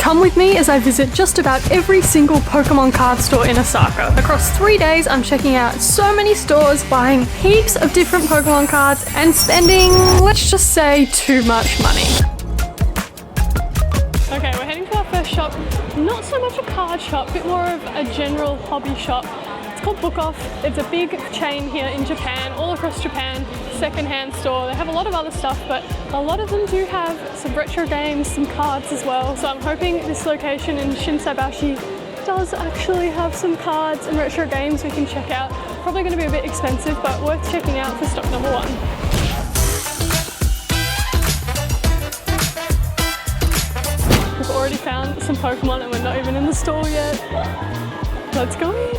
Come with me as I visit just about every single Pokemon card store in Osaka. Across 3 days, I'm checking out so many stores, buying heaps of different Pokemon cards, and spending, let's just say, too much money. Okay, we're heading to our first shop. Not so much a card shop, a bit more of a general hobby shop. It's called Book Off. It's a big chain here in Japan, all across Japan, second-hand store. They have a lot of other stuff, but a lot of them do have some retro games, some cards as well. So I'm hoping this location in Shinshabashi does actually have some cards and retro games we can check out. Probably going to be a bit expensive, but worth checking out for stock number 1. We've already found some Pokemon and we're not even in the store yet. Let's go in.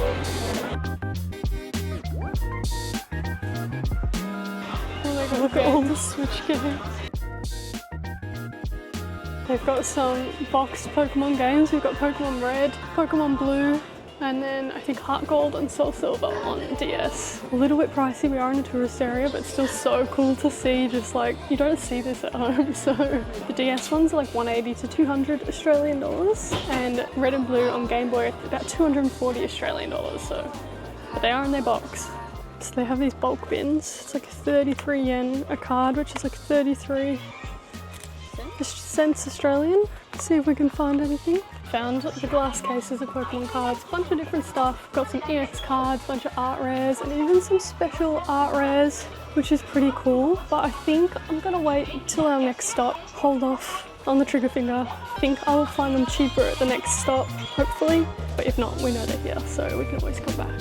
Oh my god, look at all the Switch games. They've got some boxed Pokemon games. We've got Pokemon Red, Pokemon Blue, and then I think Heart Gold and Soul Silver on DS. A little bit pricey, we are in a tourist area, but still so cool to see. Just like, you don't see this at home. So the DS ones are like 180 to 200 Australian dollars, and Red and Blue on Game Boy about 240 Australian dollars. So, but they are in their box. So they have these bulk bins. It's like 33 yen a card, which is like 33 cents Australian. Let's see if we can find anything. Found the glass cases of Pokemon cards, bunch of different stuff. Got some EX cards, bunch of art rares, and even some special art rares, which is pretty cool. But I think I'm gonna wait until our next stop. Hold off on the trigger finger. I think I will find them cheaper at the next stop, hopefully. But if not, we know they're here, so we can always come back.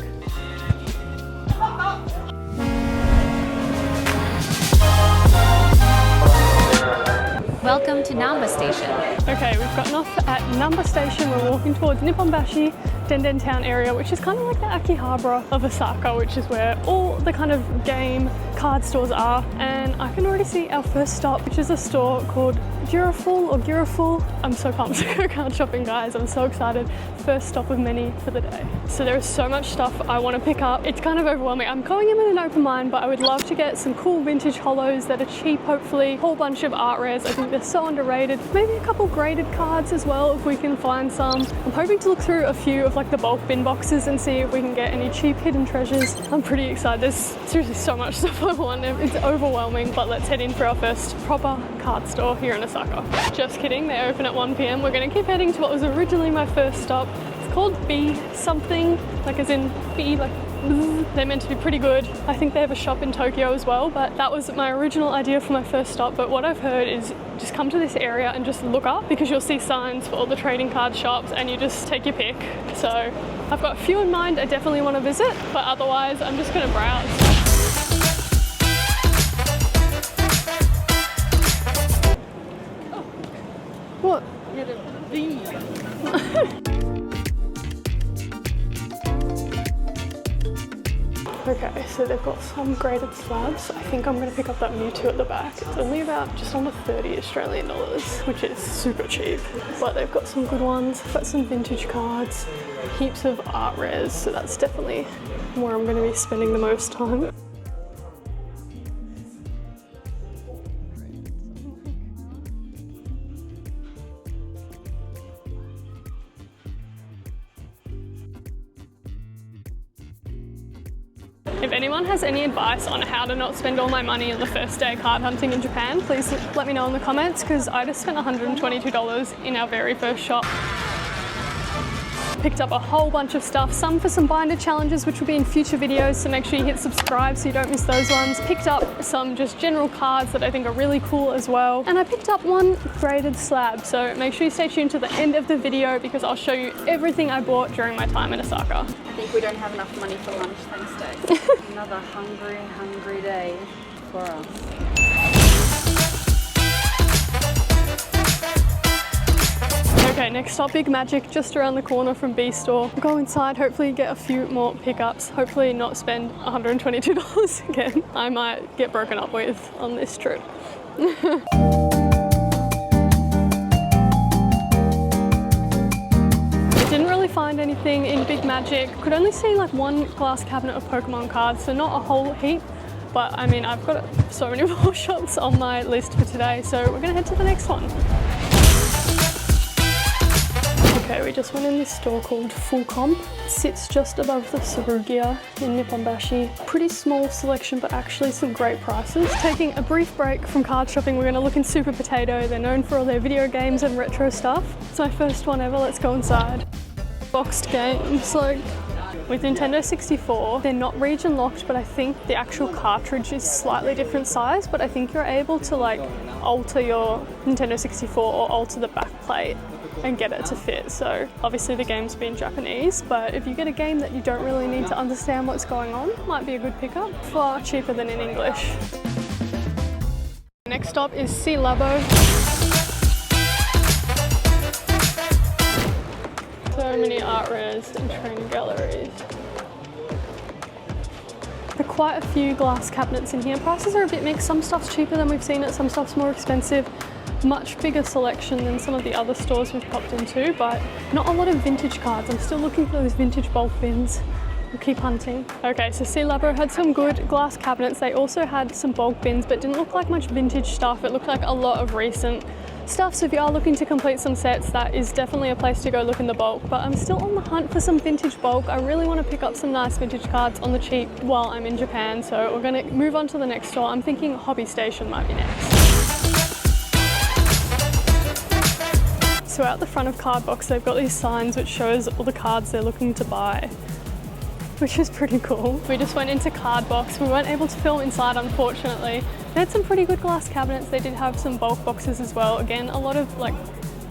Welcome to Namba Station. Okay, we've gotten off at Namba Station. We're walking towards Nipponbashi Denden Town area, which is kind of like the Akihabara of Osaka, which is where all the kind of game card stores are. And I can already see our first stop, which is a store called Girafull. I'm so pumped to go card shopping, guys. I'm so excited. First stop of many for the day. So there is so much stuff I want to pick up. It's kind of overwhelming. I'm going in with an open mind, but I would love to get some cool vintage holos that are cheap, hopefully. A whole bunch of art rares. I think they're so underrated. Maybe a couple graded cards as well if we can find some. I'm hoping to look through a few of like the bulk bin boxes and see if we can get any cheap hidden treasures. I'm pretty excited. There's seriously so much stuff I want. It's overwhelming, but let's head in for our first proper card store here in Osaka. Just kidding, they open at 1 p.m. We're going to keep heading to what was originally my first stop. It's called B something, like as in B, like they're meant to be pretty good. I think they have a shop in Tokyo as well, but that was my original idea for my first stop. But what I've heard is just come to this area and just look up, because you'll see signs for all the trading card shops and you just take your pick. So I've got a few in mind I definitely want to visit, but otherwise I'm just going to browse. What? Okay, so they've got some graded slabs. I think I'm going to pick up that Mewtwo at the back. It's only about just under 30 Australian dollars, which is super cheap. But they've got some good ones. They've got some vintage cards, heaps of art rares, so that's definitely where I'm going to be spending the most time. If anyone has any advice on how to not spend all my money on the first day card hunting in Japan, please let me know in the comments, because I just spent $122 in our very first shop. Picked up a whole bunch of stuff, some for some binder challenges, which will be in future videos, so make sure you hit subscribe so you don't miss those ones. Picked up some just general cards that I think are really cool as well. And I picked up one graded slab, so make sure you stay tuned to the end of the video, because I'll show you everything I bought during my time in Osaka. I think we don't have enough money for lunch, thanks Stacey. Another hungry day for us. Okay, next stop, Big Magic, just around the corner from B store. We'll go inside, hopefully get a few more pickups, hopefully not spend $122 again. I might get broken up with on this trip. I didn't really find anything in Big Magic. Could only see like one glass cabinet of Pokemon cards, so not a whole heap. But I mean, I've got so many more shops on my list for today, so we're gonna head to the next one. Okay, we just went in this store called Full Comp. It sits just above the Surugaya in Nipponbashi. Pretty small selection, but actually some great prices. Taking a brief break from card shopping, we're gonna look in Super Potato. They're known for all their video games and retro stuff. It's my first one ever, let's go inside. Boxed games, like with Nintendo 64, they're not region locked, but I think the actual cartridge is slightly different size, but I think you're able to like alter your Nintendo 64 or alter the back plate and get it to fit. So obviously the game's been Japanese, but if you get a game that you don't really need to understand what's going on, it might be a good pickup. Far cheaper than in English. Next stop is Labo. So many art rares and training galleries. There are quite a few glass cabinets in here. Prices are a bit mixed. Some stuff's cheaper than we've seen it, some stuff's more expensive. Much bigger selection than some of the other stores we've popped into, but not a lot of vintage cards. I'm still looking for those vintage bulk bins. We'll keep hunting. Okay, so Labo had some good glass cabinets. They also had some bulk bins, but didn't look like much vintage stuff. It looked like a lot of recent stuff. So if you are looking to complete some sets, that is definitely a place to go look in the bulk. But I'm still on the hunt for some vintage bulk. I really want to pick up some nice vintage cards on the cheap while I'm in Japan. So we're gonna move on to the next store. I'm thinking HobbyStation might be next. So out the front of Cardbox, they've got these signs which shows all the cards they're looking to buy, which is pretty cool. We just went into Cardbox. We weren't able to film inside, unfortunately. They had some pretty good glass cabinets. They did have some bulk boxes as well. Again, a lot of like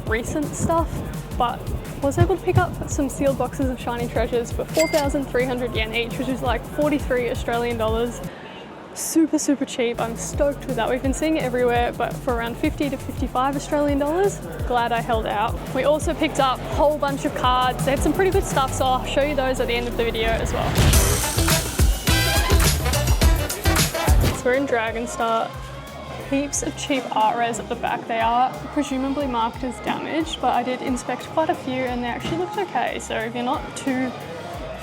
recent stuff, but was able to pick up some sealed boxes of shiny treasures for 4,300 yen each, which is like 43 Australian dollars. Super, super cheap. I'm stoked with that. We've been seeing it everywhere, but for around 50 to 55 Australian dollars, glad I held out. We also picked up a whole bunch of cards. They had some pretty good stuff, so I'll show you those at the end of the video as well. So we're in Dragon Star. Heaps of cheap art rares at the back. They are presumably marked as damaged, but I did inspect quite a few and they actually looked okay. So if you're not too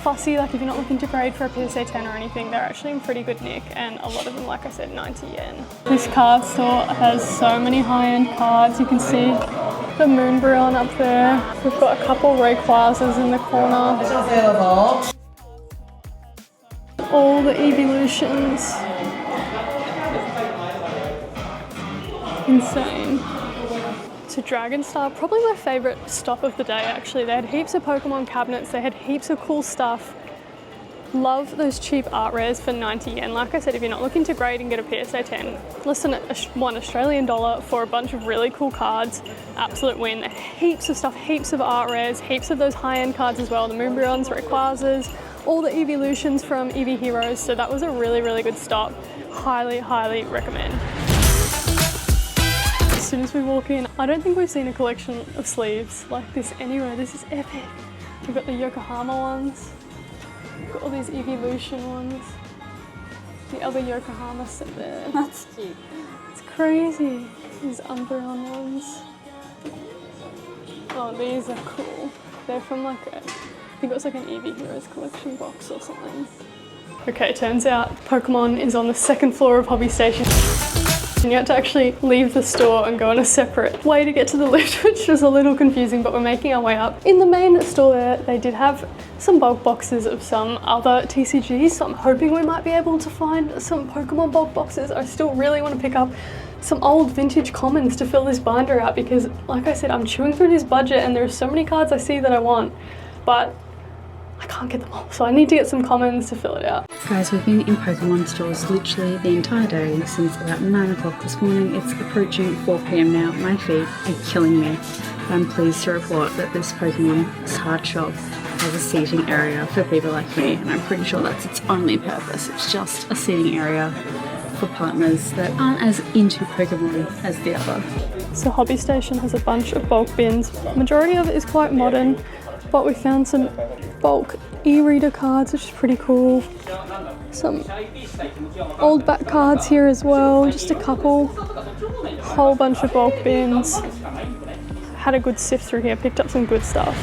fussy, like if you're not looking to grade for a PSA 10 or anything, they're actually in pretty good nick, and a lot of them, like I said, 90 yen. This card store has so many high-end cards. You can see the Moonbryon up there. We've got a couple Rayquazas in the corner. It's available. All the evolutions. Insane. So Dragon Star, probably my favourite stop of the day actually. They had heaps of Pokemon cabinets, they had heaps of cool stuff. Love those cheap art rares for 90 yen. Like I said, if you're not looking to grade and get a PSA 10, listen at $1 Australian for a bunch of really cool cards. Absolute win. Heaps of stuff, heaps of art rares, heaps of those high-end cards as well. The Moonbryons, Rayquazas, all the evolutions from Eevee Heroes. So that was a really, really good stop. Highly, highly recommend. As soon as we walk in, I don't think we've seen a collection of sleeves like this anywhere. This is epic. We've got the Yokohama ones. We've got all these evolution ones. The other Yokohama sit there. That's cute. It's crazy. These Umbreon ones. Oh, these are cool. They're from like I think it was like an Eevee Heroes collection box or something. Okay, turns out Pokemon is on the second floor of HobbyStation. And you had to actually leave the store and go on a separate way to get to the lift, which was a little confusing, but we're making our way up. In the main store there, they did have some bulk boxes of some other TCGs, so I'm hoping we might be able to find some Pokemon bulk boxes. I still really want to pick up some old vintage commons to fill this binder out because, like I said, I'm chewing through this budget and there are so many cards I see that I want, but I can't get them all, so I need to get some commons to fill it out. Guys, we've been in Pokemon stores literally the entire day since about 9 o'clock this morning. It's approaching 4 p.m. now. My feet are killing me. I'm pleased to report that this Pokemon card shop has a seating area for people like me, and I'm pretty sure that's its only purpose. It's just a seating area for partners that aren't as into Pokemon as the other. So HobbyStation has a bunch of bulk bins. Majority of it is quite modern, but we found some bulk e-reader cards, which is pretty cool. Some old back cards here as well, just a couple. Whole bunch of bulk bins. Had a good sift through here, picked up some good stuff.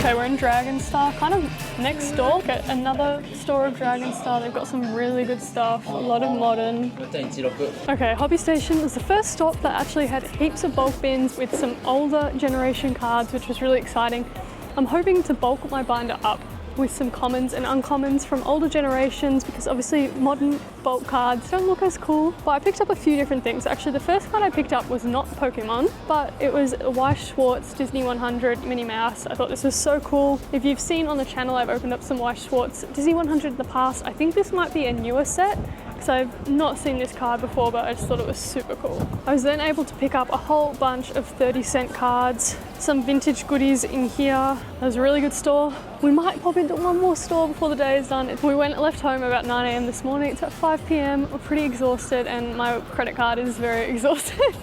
Okay, we're in Dragon Star, kind of next door. Get another store of Dragon Star. They've got some really good stuff, a lot of modern. Okay, HobbyStation was the first stop that actually had heaps of bulk bins with some older generation cards, which was really exciting. I'm hoping to bulk my binder up with some commons and uncommons from older generations, because obviously modern bulk cards don't look as cool. But I picked up a few different things. Actually, the first card I picked up was not Pokemon, but it was a Weiss Schwarz Disney 100 Minnie Mouse. I thought this was so cool. If you've seen on the channel, I've opened up some Weiss Schwarz Disney 100 in the past. I think this might be a newer set, because I've not seen this card before, but I just thought it was super cool. I was then able to pick up a whole bunch of 30-cent cards, some vintage goodies in here. That was a really good store. We might pop into one more store before the day is done. We left home about 9 AM this morning. It's at 5 PM. We're pretty exhausted and my credit card is very exhausted.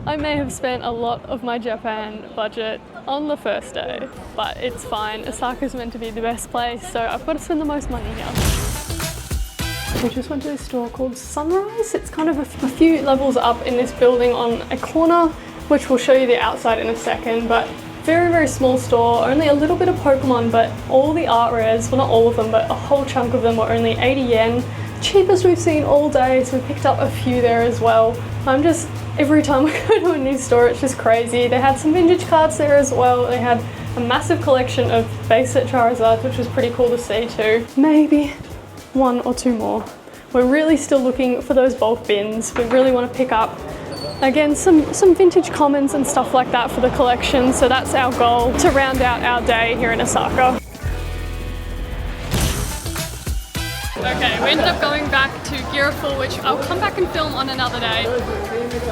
I may have spent a lot of my Japan budget on the first day, but it's fine. Osaka's meant to be the best place, so I've got to spend the most money here. We just went to this store called Sunrise. It's kind of a few levels up in this building on a corner, which we'll show you the outside in a second, but very, very small store, only a little bit of Pokemon, but all the art rares, well not all of them, but a whole chunk of them were only 80 yen. Cheapest we've seen all day, so we picked up a few there as well. Every time we go to a new store, it's just crazy. They had some vintage cards there as well. They had a massive collection of base set Charizards, which was pretty cool to see too. Maybe one or two more. We're really still looking for those bulk bins. We really want to pick up, again, some vintage commons and stuff like that for the collection. So that's our goal to round out our day here in Osaka. Okay, we ended up going back to Girafull, which I'll come back and film on another day.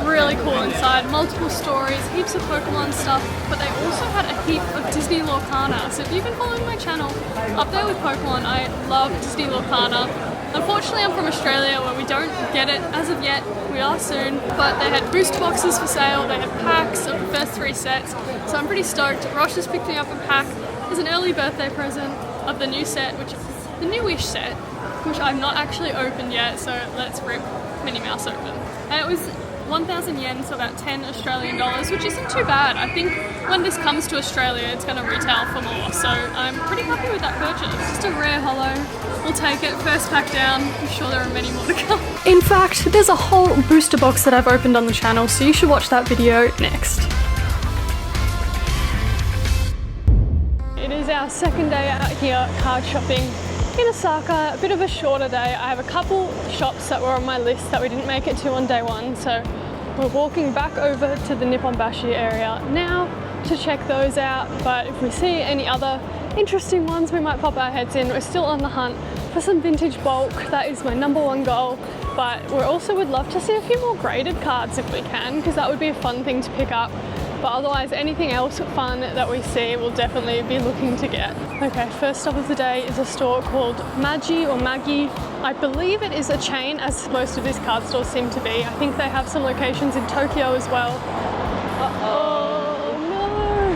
Really cool inside, multiple stories, heaps of Pokemon stuff, but they also had a heap of Disney Lorcana. So if you've been following my channel, up there with Pokemon, I love Disney Lorcana. Unfortunately, I'm from Australia where we don't get it as of yet. We are soon, but they had booster boxes for sale. They had packs of the first 3 sets, so I'm pretty stoked. Rosh just picked me up a pack as an early birthday present of the new set, which is the newish set, which I've not actually opened yet, so let's rip Minnie Mouse open. And it was 1,000 yen, so about 10 Australian dollars, which isn't too bad. I think when this comes to Australia, it's going to retail for more, so I'm pretty happy with that purchase. Just a rare holo. We'll take it. First pack down. I'm sure there are many more to come. In fact, there's a whole booster box that I've opened on the channel, so you should watch that video next. It is our second day out here card shopping in Osaka. A bit of a shorter day. I have a couple shops that were on my list that we didn't make it to on day one, so we're walking back over to the Nipponbashi area now to check those out. But if we see any other interesting ones, we might pop our heads in. We're still on the hunt for some vintage bulk. That is my #1 goal, but we also would love to see a few more graded cards if we can, because that would be a fun thing to pick up. But otherwise, anything else fun that we see, we'll definitely be looking to get. Okay, first stop of the day is a store called Magi or Magi. I believe it is a chain, as most of these card stores seem to be. I think they have some locations in Tokyo as well. Uh-oh, no!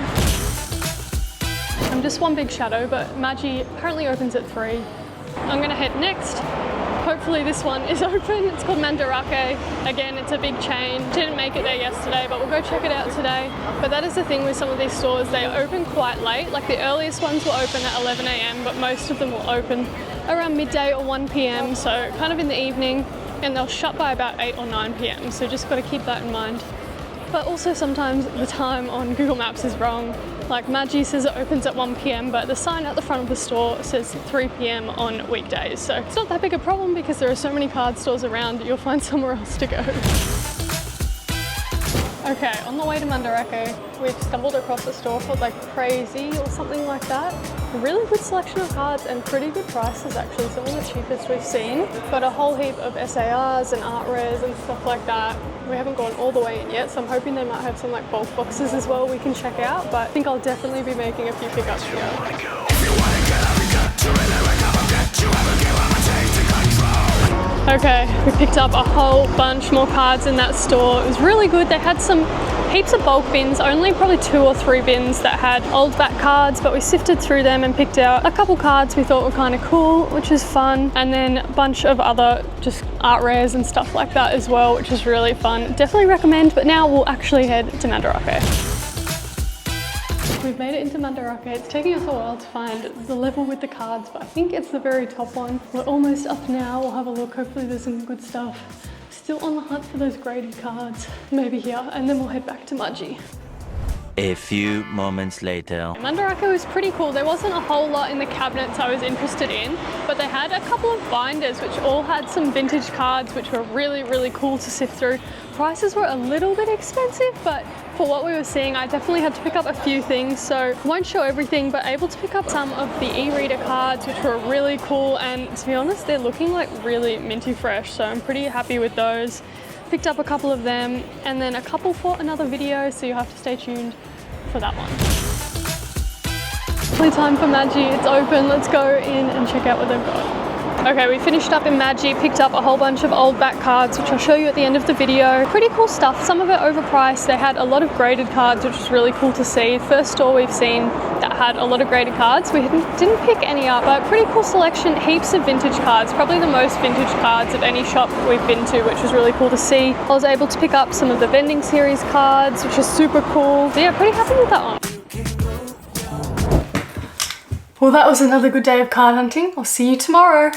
I'm just one big shadow, but Magi apparently opens at 3. I'm gonna head next. Hopefully this one is open. It's called Mandarake. Again, it's a big chain. Didn't make it there yesterday, but we'll go check it out today. But that is the thing with some of these stores, they open quite late. Like the earliest ones will open at 11 AM, but most of them will open around midday or 1 PM, so kind of in the evening, and they'll shut by about 8 or 9 PM, so just got to keep that in mind. But also sometimes the time on Google Maps is wrong. Like Magi says it opens at 1 PM, but the sign at the front of the store says 3 PM on weekdays. So it's not that big a problem because there are so many card stores around, you'll find somewhere else to go. Okay, on the way to Mandarake, we've stumbled across a store called like Crazy or something like that. A really good selection of cards and pretty good prices actually, some of the cheapest we've seen. Got a whole heap of SARs and art rares and stuff like that. We haven't gone all the way in yet, so I'm hoping they might have some like bulk boxes as well we can check out, but I think I'll definitely be making a few pickups here. Okay, we picked up a whole bunch more cards in that store. It was really good. They had some heaps of bulk bins, only probably 2 or 3 bins that had old back cards, but we sifted through them and picked out a couple cards we thought were kind of cool, which is fun. And then a bunch of other just art rares and stuff like that as well, which is really fun. Definitely recommend, but now we'll actually head to Mandarake. We've made it into Mandarake. It's taking us a while to find the level with the cards, but I think it's the very top one. We're almost up now. We'll have a look. Hopefully there's some good stuff. Still on the hunt for those graded cards. Maybe here, and then we'll head back to Magi. A few moments later. Mandarake was pretty cool. There wasn't a whole lot in the cabinets I was interested in, but they had a couple of binders which all had some vintage cards which were really, really cool to sift through. Prices were a little bit expensive, but for what we were seeing, I definitely had to pick up a few things. So I won't show everything, but able to pick up some of the e-reader cards, which were really cool. And to be honest, they're looking like really minty fresh. So I'm pretty happy with those. Picked up a couple of them and then a couple for another video. So you'll have to stay tuned for that one. Only time for Magi. It's open. Let's go in and check out what they've got. Okay, we finished up in Magi, picked up a whole bunch of old back cards, which I'll show you at the end of the video. Pretty cool stuff, some of it overpriced. They had a lot of graded cards, which was really cool to see. First store we've seen that had a lot of graded cards. We didn't pick any up, but pretty cool selection, heaps of vintage cards, probably the most vintage cards of any shop we've been to, which was really cool to see. I was able to pick up some of the vending series cards, which is super cool. So yeah, pretty happy with that one. Well, that was another good day of card hunting. I'll see you tomorrow.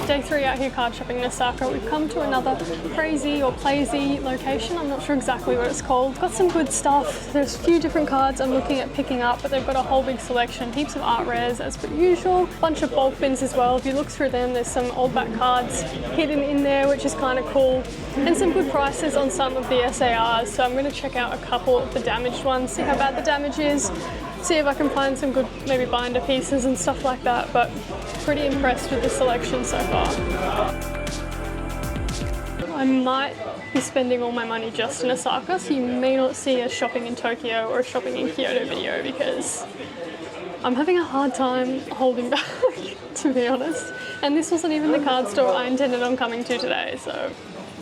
Day 3 out here card shopping in Osaka. We've come to another crazy or plazy location. I'm not sure exactly what it's called. Got some good stuff. There's a few different cards I'm looking at picking up, but they've got a whole big selection. Heaps of art rares as per usual. Bunch of bulk bins as well. If you look through them, there's some old back cards hidden in there, which is kind of cool. And some good prices on some of the SARs. So I'm going to check out a couple of the damaged ones, see how bad the damage is. See if I can find some good maybe binder pieces and stuff like that, but pretty impressed with the selection so far. I might be spending all my money just in Osaka, so you may not see a shopping in Tokyo or a shopping in Kyoto video because I'm having a hard time holding back, to be honest. And this wasn't even the card store I intended on coming to today, so.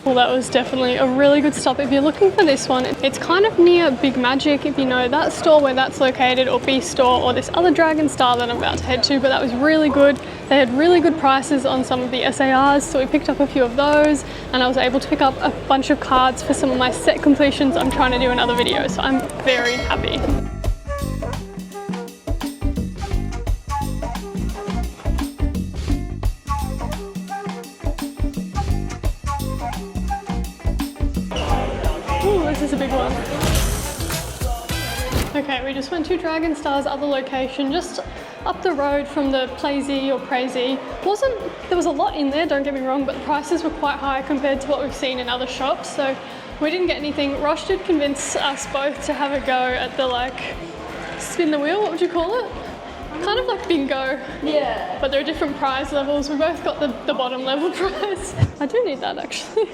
Well, that was definitely a really good stop. If you're looking for this one, it's kind of near Big Magic, if you know that store where that's located, or B Store, or this other Dragon Star that I'm about to head to, but that was really good. They had really good prices on some of the SARs, so we picked up a few of those, and I was able to pick up a bunch of cards for some of my set completions I'm trying to do in other videos, so I'm very happy. This is a big one. Okay, we just went to Dragon Star's other location, just up the road from the Plazy or Crazy. There was a lot in there, don't get me wrong, but the prices were quite high compared to what we've seen in other shops, so we didn't get anything. Rosh did convince us both to have a go at the spin the wheel, what would you call it? Kind of like bingo. Yeah. But there are different prize levels. We both got the bottom level prize. I do need that actually.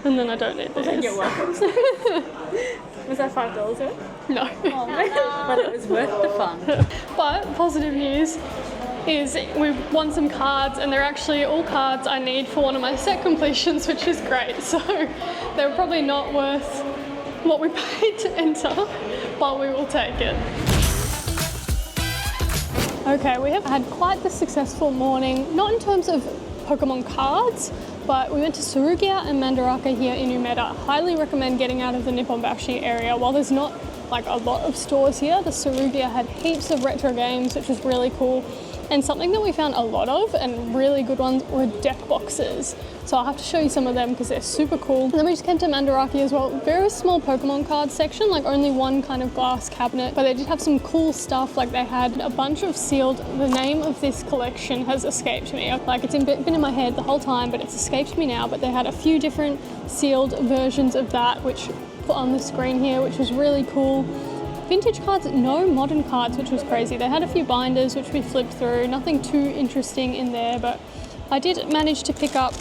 And then I don't need this. You're welcome. Was that $5 worth? No. Oh, but it was worth the fun. But positive news is we won some cards, and they're actually all cards I need for one of my set completions, which is great. So they were probably not worth what we paid to enter, but we will take it. Okay, we have had quite the successful morning, not in terms of Pokemon cards, but we went to Surugaya and Mandarake here in Umeda. Highly recommend getting out of the Nipponbashi area. While there's not a lot of stores here, the Surugaya had heaps of retro games, which was really cool. And something that we found a lot of, and really good ones, were deck boxes. So I'll have to show you some of them because they're super cool. And then we just came to Mandarake as well. Very small Pokemon card section, only one kind of glass cabinet, but they did have some cool stuff. They had a bunch of sealed, the name of this collection has escaped me. It's been in my head the whole time, but it's escaped me now. But they had a few different sealed versions of that, which put on the screen here, which was really cool. Vintage cards, no modern cards, which was crazy. They had a few binders which we flipped through, nothing too interesting in there, but I did manage to pick up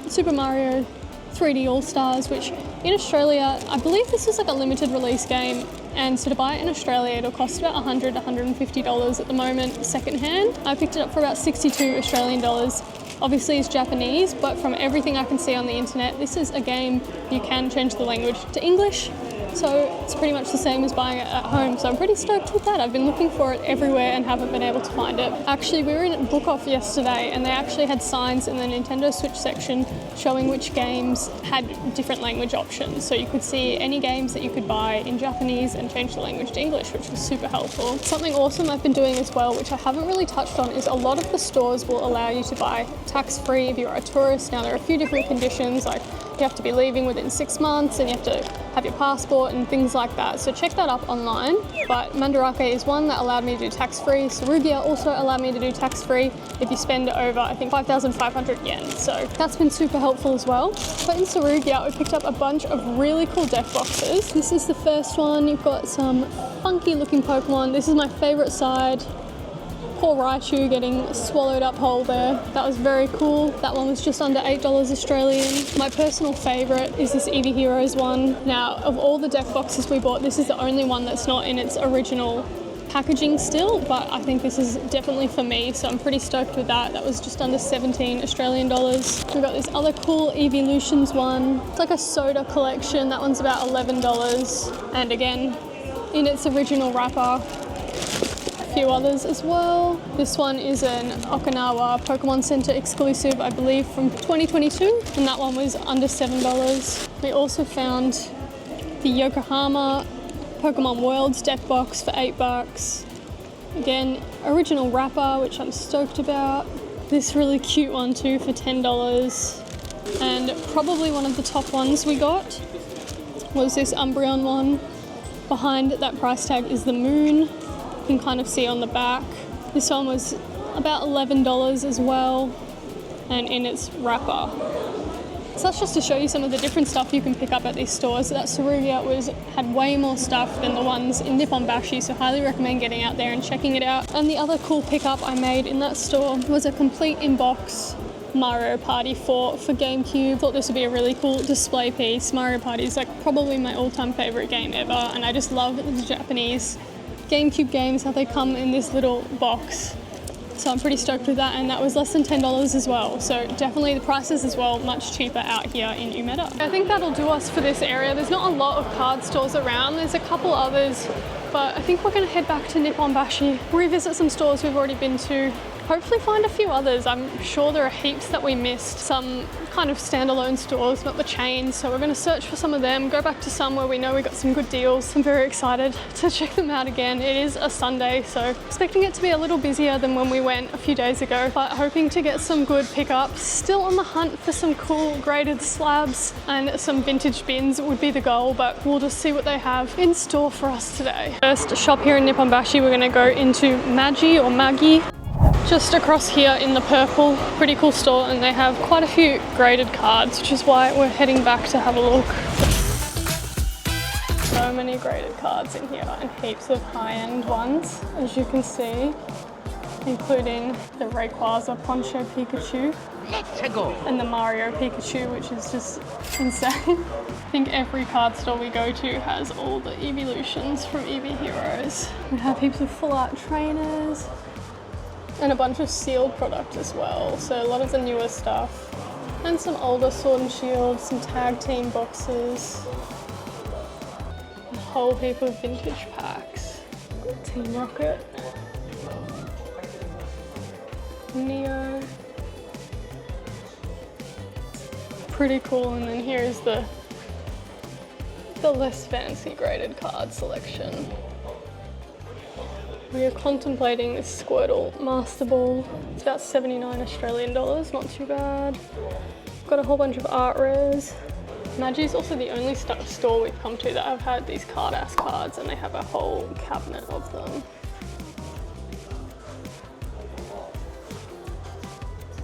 Super Mario 3D All-Stars, which in Australia, I believe this is a limited release game, and so to buy it in Australia it'll cost about $100, $150 at the moment secondhand. I picked it up for about 62 Australian dollars. Obviously it's Japanese, but from everything I can see on the internet, this is a game you can change the language to English. So it's pretty much the same as buying it at home. So I'm pretty stoked with that. I've been looking for it everywhere and haven't been able to find it. Actually, we were in Book Off yesterday and they actually had signs in the Nintendo Switch section showing which games had different language options. So you could see any games that you could buy in Japanese and change the language to English, which was super helpful. Something awesome I've been doing as well, which I haven't really touched on, is a lot of the stores will allow you to buy tax-free if you're a tourist. Now there are a few different conditions, like you have to be leaving within 6 months and you have to have your passport and things like that. So check that up online. But Mandarake is one that allowed me to do tax-free. Surugaya also allowed me to do tax-free if you spend over, I think, 5,500 yen. So that's been super helpful as well. But in Surugaya, we picked up a bunch of really cool deck boxes. This is the first one. You've got some funky looking Pokemon. This is my favorite side. Poor Raichu getting swallowed up whole there. That was very cool. That one was just under $8 Australian. My personal favourite is this Eevee Heroes one. Now, of all the deck boxes we bought, this is the only one that's not in its original packaging still, but I think this is definitely for me, so I'm pretty stoked with that. That was just under 17 Australian dollars. We've got this other cool Evolutions one. It's like a soda collection. That one's about $11. And again, in its original wrapper. Few others as well. This one is an Okinawa Pokemon Center exclusive, I believe, from 2022, and that one was under $7. We also found the Yokohama Pokemon Worlds deck box for $8. Again, original wrapper, which I'm stoked about. This really cute one too for $10. And probably one of the top ones we got was this Umbreon one. Behind that price tag is the moon. You can kind of see on the back. This one was about $11 as well, and in its wrapper. So that's just to show you some of the different stuff you can pick up at these stores. That Surugaya had way more stuff than the ones in Nipponbashi, so highly recommend getting out there and checking it out. And the other cool pickup I made in that store was a complete in-box Mario Party for GameCube. Thought this would be a really cool display piece. Mario Party is like probably my all-time favorite game ever, and I just love the Japanese GameCube games, how they come in this little box. So I'm pretty stoked with that, and that was less than $10 as well. So definitely the prices as well, much cheaper out here in Umeda. I think that'll do us for this area. There's not a lot of card stores around. There's a couple others, but I think we're gonna head back to Nipponbashi, revisit some stores we've already been to, hopefully find a few others. I'm sure there are heaps that we missed, some kind of standalone stores, not the chains. So we're going to search for some of them, go back to some where we know we got some good deals. I'm very excited to check them out again. It is a Sunday, so expecting it to be a little busier than when we went a few days ago, but hoping to get some good pickups. Still on the hunt for some cool graded slabs and some vintage bins would be the goal, but we'll just see what they have in store for us today. First shop here in Nipponbashi, we're going to go into Magi or Magi. Just across here in the purple, pretty cool store, and they have quite a few graded cards, which is why we're heading back to have a look. So many graded cards in here and heaps of high-end ones, as you can see, including the Rayquaza Poncho Pikachu and the Mario Pikachu, which is just insane. I think every card store we go to has all the evolutions from Eevee Heroes. We have heaps of full art trainers, and a bunch of sealed product as well, so a lot of the newer stuff. And some older Sword and Shield, some tag team boxes. A whole heap of vintage packs. Team Rocket. Neo. Pretty cool, and then here's the less fancy graded card selection. We are contemplating this Squirtle Master Ball. It's about 79 Australian dollars, not too bad. Got a whole bunch of art rares. Magi is also the only store we've come to that have had these card-ass cards, and they have a whole cabinet of them.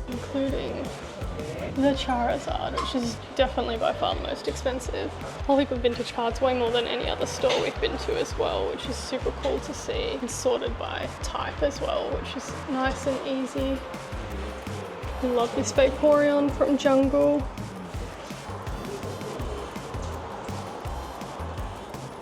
Including the Charizard, which is definitely by far the most expensive. A whole heap of vintage cards, way more than any other store we've been to as well, which is super cool to see. And sorted by type as well, which is nice and easy. I love this Vaporeon from Jungle.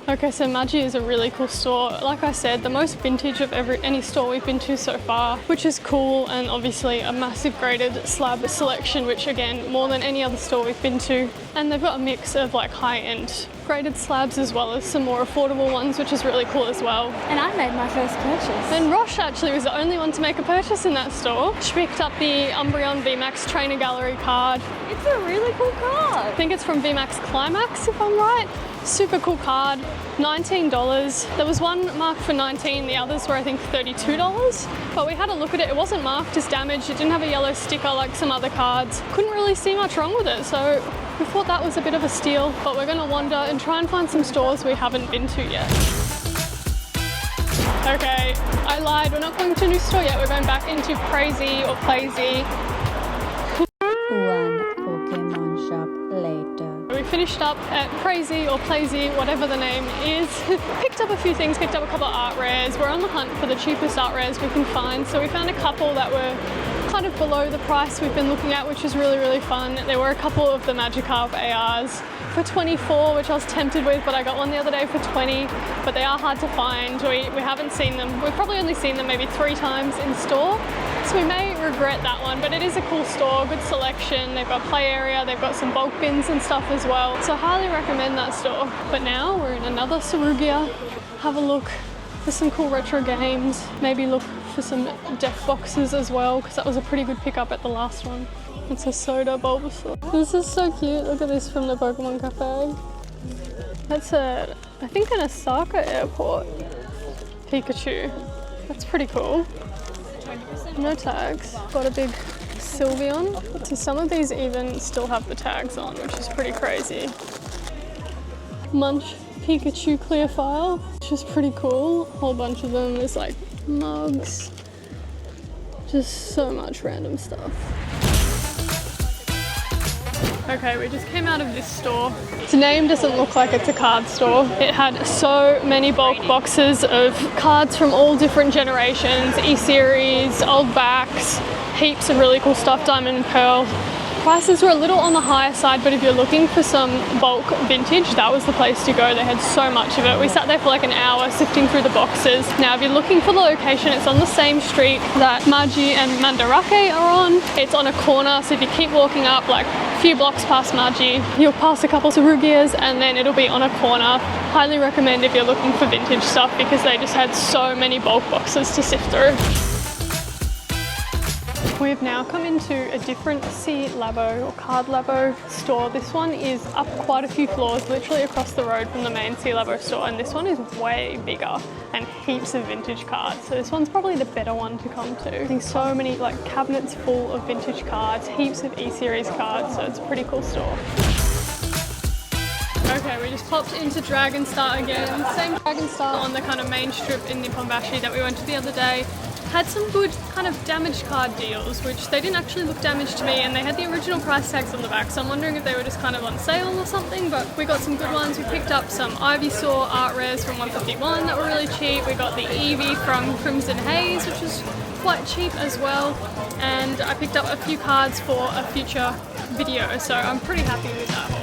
Okay, so Magi is a really cool store. Like I said, the most vintage of any store we've been to so far, which is cool, and obviously a massive graded slab selection, which again, more than any other store we've been to. And they've got a mix of like high-end graded slabs as well as some more affordable ones, which is really cool as well. And I made my first purchase. And Rosh actually was the only one to make a purchase in that store. She picked up the Umbreon VMAX Trainer Gallery card. It's a really cool card. I think it's from VMAX Climax, if I'm right. Super cool card, $19. There was one marked for $19, the others were I think $32. But we had a look at it, it wasn't marked as damaged, it didn't have a yellow sticker like some other cards. Couldn't really see much wrong with it, so we thought that was a bit of a steal. But we're gonna wander and try and find some stores we haven't been to yet. Okay, I lied, we're not going to a new store yet, we're going back into Crazy or Plazy. One Pokemon shop later. We finished up at Crazy or Plazy, whatever the name is. Picked up a few things, picked up a couple of art rares. We're on the hunt for the cheapest art rares we can find, so we found a couple that were kind of below the price we've been looking at, which is really, really fun. There were a couple of the Magikarp ARs for 24, which I was tempted with, but I got one the other day for 20, but they are hard to find. We haven't seen them. We've probably only seen them maybe 3 times in store, so we may regret that one, but it is a cool store, good selection. They've got play area, they've got some bulk bins and stuff as well, so I highly recommend that store. But now we're in another Surugaya. Have a look for some cool retro games, maybe look for some deck boxes as well, because that was a pretty good pickup at the last one. It's a soda Bulbasaur. This is so cute. Look at this from the Pokemon Cafe. That's I think an Osaka airport Pikachu. That's pretty cool. No tags. Got a big Sylveon. So some of these even still have the tags on, which is pretty crazy. Munch Pikachu clear file, which is pretty cool. A whole bunch of them. There's like mugs. Just so much random stuff. Okay, we just came out of this store. Its name doesn't look like it's a card store. It had so many bulk boxes of cards from all different generations, E-series, old backs, heaps of really cool stuff, Diamond and Pearl. Prices were a little on the higher side, but if you're looking for some bulk vintage, that was the place to go. They had so much of it. We sat there for like an hour sifting through the boxes. Now, if you're looking for the location, it's on the same street that Magi and Mandarake are on. It's on a corner, so if you keep walking up like a few blocks past Magi, you'll pass a couple of Surugayas and then it'll be on a corner. Highly recommend if you're looking for vintage stuff because they just had so many bulk boxes to sift through. We've now come into a different Labo or Card Labo store. This one is up quite a few floors, literally across the road from the main Labo store, and this one is way bigger and heaps of vintage cards. So this one's probably the better one to come to. I think so many like cabinets full of vintage cards, heaps of E-series cards, so it's a pretty cool store. Okay, we just popped into Dragon Star again. Same Dragon Star on the kind of main strip in Nipponbashi that we went to the other day. Had some good kind of damaged card deals, which they didn't actually look damaged to me, and they had the original price tags on the back, so I'm wondering if they were just kind of on sale or something, but we got some good ones. We picked up some Ivysaur art rares from 151 that were really cheap. We got the Eevee from Crimson Haze, which was quite cheap as well, and I picked up a few cards for a future video, so I'm pretty happy with that haul.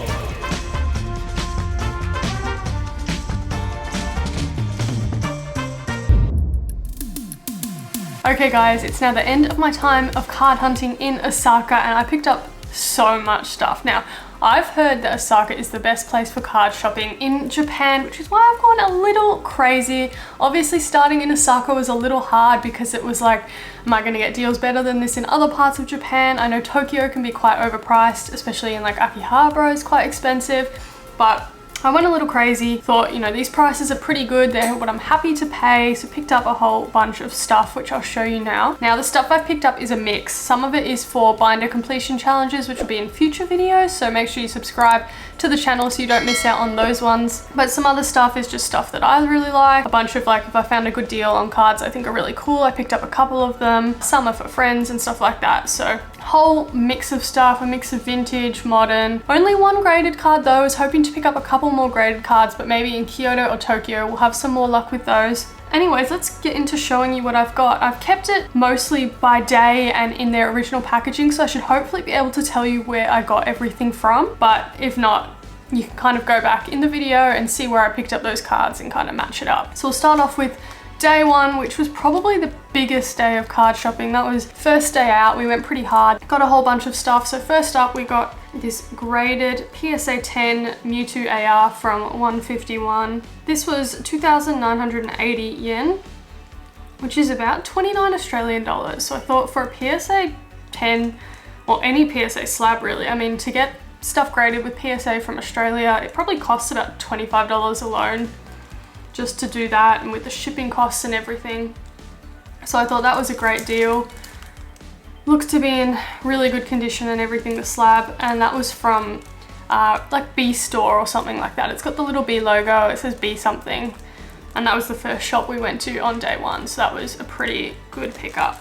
Okay guys, it's now the end of my time of card hunting in Osaka and I picked up so much stuff. Now, I've heard that Osaka is the best place for card shopping in Japan, which is why I've gone a little crazy. Obviously starting in Osaka was a little hard because it was like, am I going to get deals better than this in other parts of Japan? I know Tokyo can be quite overpriced, especially in like Akihabara is quite expensive, but I went a little crazy, thought, you know, these prices are pretty good, they're what I'm happy to pay, so picked up a whole bunch of stuff, which I'll show you now. Now, the stuff I've picked up is a mix. Some of it is for binder completion challenges, which will be in future videos, so make sure you subscribe to the channel so you don't miss out on those ones. But some other stuff is just stuff that I really like. A bunch of like, if I found a good deal on cards I think are really cool, I picked up a couple of them. Some are for friends and stuff like that, so whole mix of stuff, a mix of vintage, modern. Only one graded card though. I was hoping to pick up a couple more graded cards, but maybe in Kyoto or Tokyo we'll have some more luck with those. Anyways, let's get into showing you what I've got. I've kept it mostly by day and in their original packaging, so I should hopefully be able to tell you where I got everything from, but if not, you can kind of go back in the video and see where I picked up those cards and kind of match it up. So we'll start off with day one, which was probably the biggest day of card shopping. That was first day out, we went pretty hard, got a whole bunch of stuff. So first up we got this graded PSA 10 Mewtwo AR from 151. This was 2,980 yen, which is about 29 Australian dollars. So I thought for a PSA 10, or any PSA slab really, I mean, to get stuff graded with PSA from Australia, it probably costs about $25 alone just to do that, and with the shipping costs and everything. So I thought that was a great deal. Looks to be in really good condition and everything, the slab, and that was from like B Store or something like that. It's got the little B logo, it says B something, and that was the first shop we went to on day one, so that was a pretty good pickup.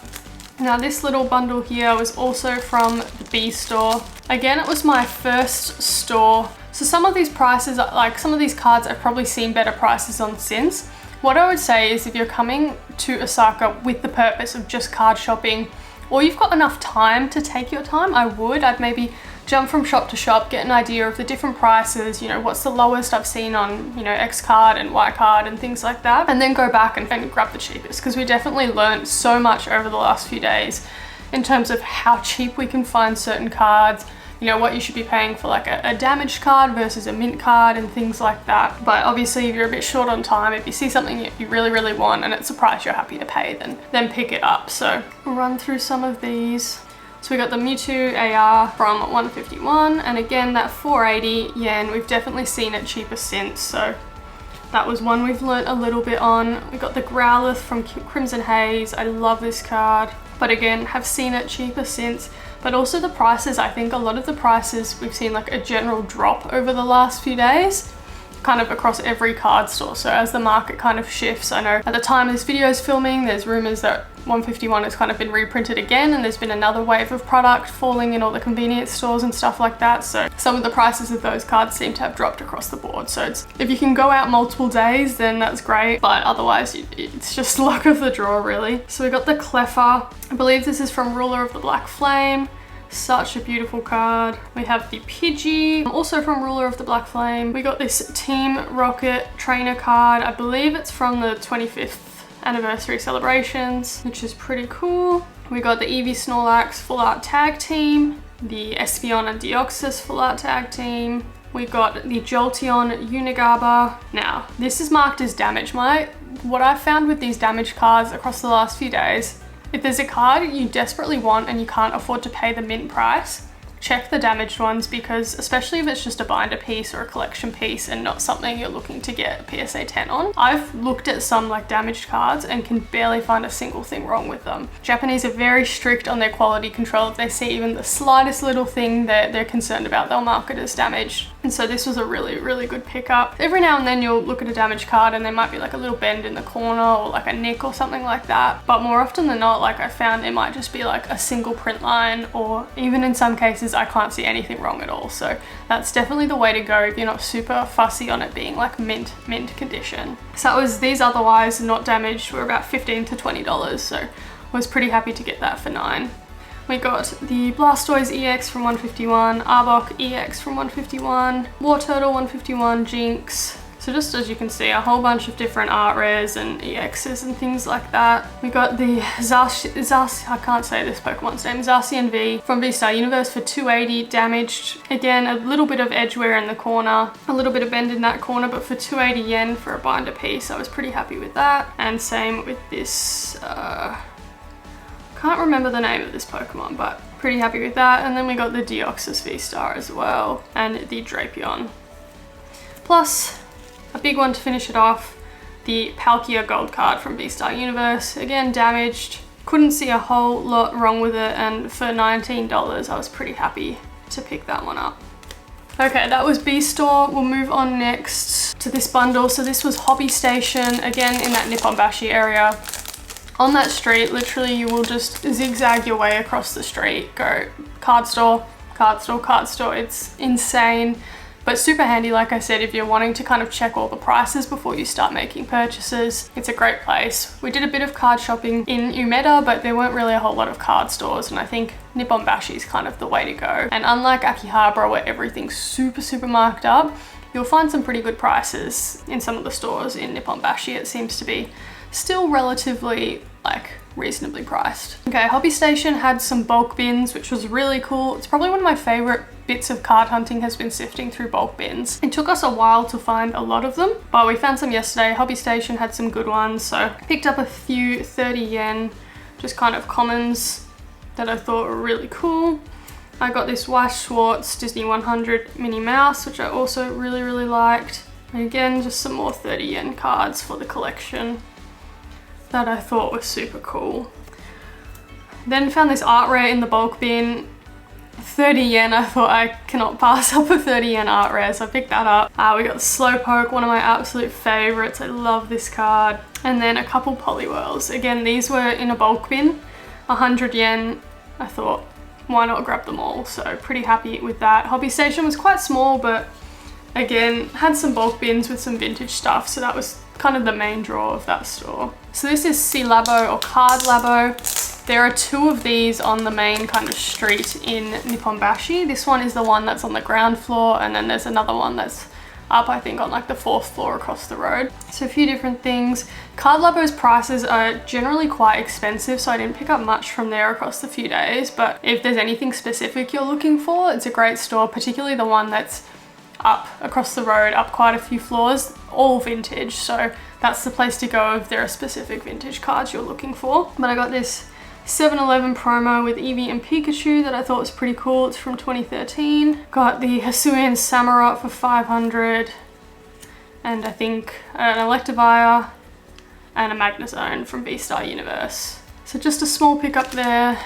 Now this little bundle here was also from the B Store. Again, it was my first store. So some of these prices, like some of these cards, I've probably seen better prices on since. What I would say is if you're coming to Osaka with the purpose of just card shopping, or you've got enough time to take your time, I'd maybe jump from shop to shop, get an idea of the different prices, you know, what's the lowest I've seen on, you know, X card and Y card and things like that, and then go back and grab the cheapest, because we definitely learned so much over the last few days in terms of how cheap we can find certain cards, you know, what you should be paying for like a damaged card versus a mint card and things like that. But obviously if you're a bit short on time, if you see something you really, really want and it's a price you're happy to pay, then pick it up. So we'll run through some of these. So we got the Mewtwo AR from 151, and again that 480 yen, we've definitely seen it cheaper since, so that was one we've learnt a little bit on. We got the Growlithe from Crimson Haze. I love this card, but again have seen it cheaper since. But also the prices, I think a lot of the prices we've seen like a general drop over the last few days, kind of across every card store. So as the market kind of shifts, I know at the time this video is filming, there's rumors that 151 has kind of been reprinted again, and there's been another wave of product falling in all the convenience stores and stuff like that. So some of the prices of those cards seem to have dropped across the board. So if you can go out multiple days, then that's great, but otherwise it's just luck of the draw really. So we got the Cleffa. I believe this is from Ruler of the Black Flame. Such a beautiful card. We have the Pidgey, also from Ruler of the Black Flame. We got this Team Rocket trainer card. I believe it's from the 25th anniversary celebrations, which is pretty cool. We got the Eevee Snorlax Full Art Tag Team, the Espeon and Deoxys Full Art Tag Team. We got the Jolteon Unigaba. Now, this is marked as damaged. What I've found with these damaged cards across the last few days, if there's a card you desperately want and you can't afford to pay the mint price, check the damaged ones, because especially if it's just a binder piece or a collection piece and not something you're looking to get a PSA 10 on. I've looked at some like damaged cards and can barely find a single thing wrong with them. Japanese are very strict on their quality control. If they see even the slightest little thing that they're concerned about, they'll mark it as damaged. And so this was a really, really good pickup. Every now and then you'll look at a damaged card and there might be like a little bend in the corner or like a nick or something like that. But more often than not, like I found there might just be like a single print line, or even in some cases I can't see anything wrong at all. So that's definitely the way to go if you're not super fussy on it being like mint condition. So it was these otherwise not damaged were about $15 to $20. So I was pretty happy to get that for $9. We got the Blastoise EX from 151, Arbok EX from 151, Wartortle 151, Jinx. So just as you can see, a whole bunch of different art rares and EXs and things like that. We got the I can't say this Pokemon's name, Zacian V from V-Star Universe for 280 damaged. Again, a little bit of edge wear in the corner, a little bit of bend in that corner, but for 280 yen for a binder piece, I was pretty happy with that. And same with this, can't remember the name of this Pokemon, but pretty happy with that. And then we got the Deoxys V-Star as well, and the Drapion. Plus, a big one to finish it off, the Palkia Gold card from V-Star Universe. Again, damaged. Couldn't see a whole lot wrong with it, and for $19, I was pretty happy to pick that one up. Okay, that was B Store. We'll move on next to this bundle. So this was HobbyStation, again in that Nipponbashi area. On that street, literally you will just zigzag your way across the street, go card store, card store, card store. It's insane, but super handy, like I said, if you're wanting to kind of check all the prices before you start making purchases. It's a great place. We did a bit of card shopping in Umeda, but there weren't really a whole lot of card stores, and I think Nipponbashi is kind of the way to go. And unlike Akihabara, where everything's super marked up, you'll find some pretty good prices in some of the stores in Nipponbashi. It seems to be still relatively like reasonably priced. Okay, HobbyStation had some bulk bins, which was really cool. It's probably one of my favorite bits of card hunting has been sifting through bulk bins. It took us a while to find a lot of them, but we found some yesterday. HobbyStation had some good ones, so picked up a few 30 yen, just kind of commons that I thought were really cool. I got this Weiss Schwarz Disney 100 Minnie Mouse, which I also really, really liked. And again, just some more 30 yen cards for the collection that I thought were super cool. Then found this art rare in the bulk bin. 30 yen, I thought I cannot pass up a 30 yen art rare, so I picked that up. We got the Slowpoke, one of my absolute favorites. I love this card. And then a couple Polywhirls. Again, these were in a bulk bin, 100 yen. I thought, why not grab them all? So pretty happy with that. HobbyStation was quite small, but again, had some bulk bins with some vintage stuff, so that was kind of the main draw of that store. So this is Labo or Card Labo. There are two of these on the main kind of street in Nipponbashi. This one is the one that's on the ground floor, and then there's another one that's up, I think, on like the 4th floor across the road. So a few different things. Card Labo's prices are generally quite expensive, so I didn't pick up much from there across the few days, but if there's anything specific you're looking for, it's a great store, particularly the one that's up across the road, up quite a few floors, all vintage, so that's the place to go if there are specific vintage cards you're looking for. But I got this 7-Eleven promo with Eevee and Pikachu that I thought was pretty cool. It's from 2013. Got the Hisuian Samurott for 500, and I think an Electivire and a Magnezone from V-Star Universe. So just a small pickup there.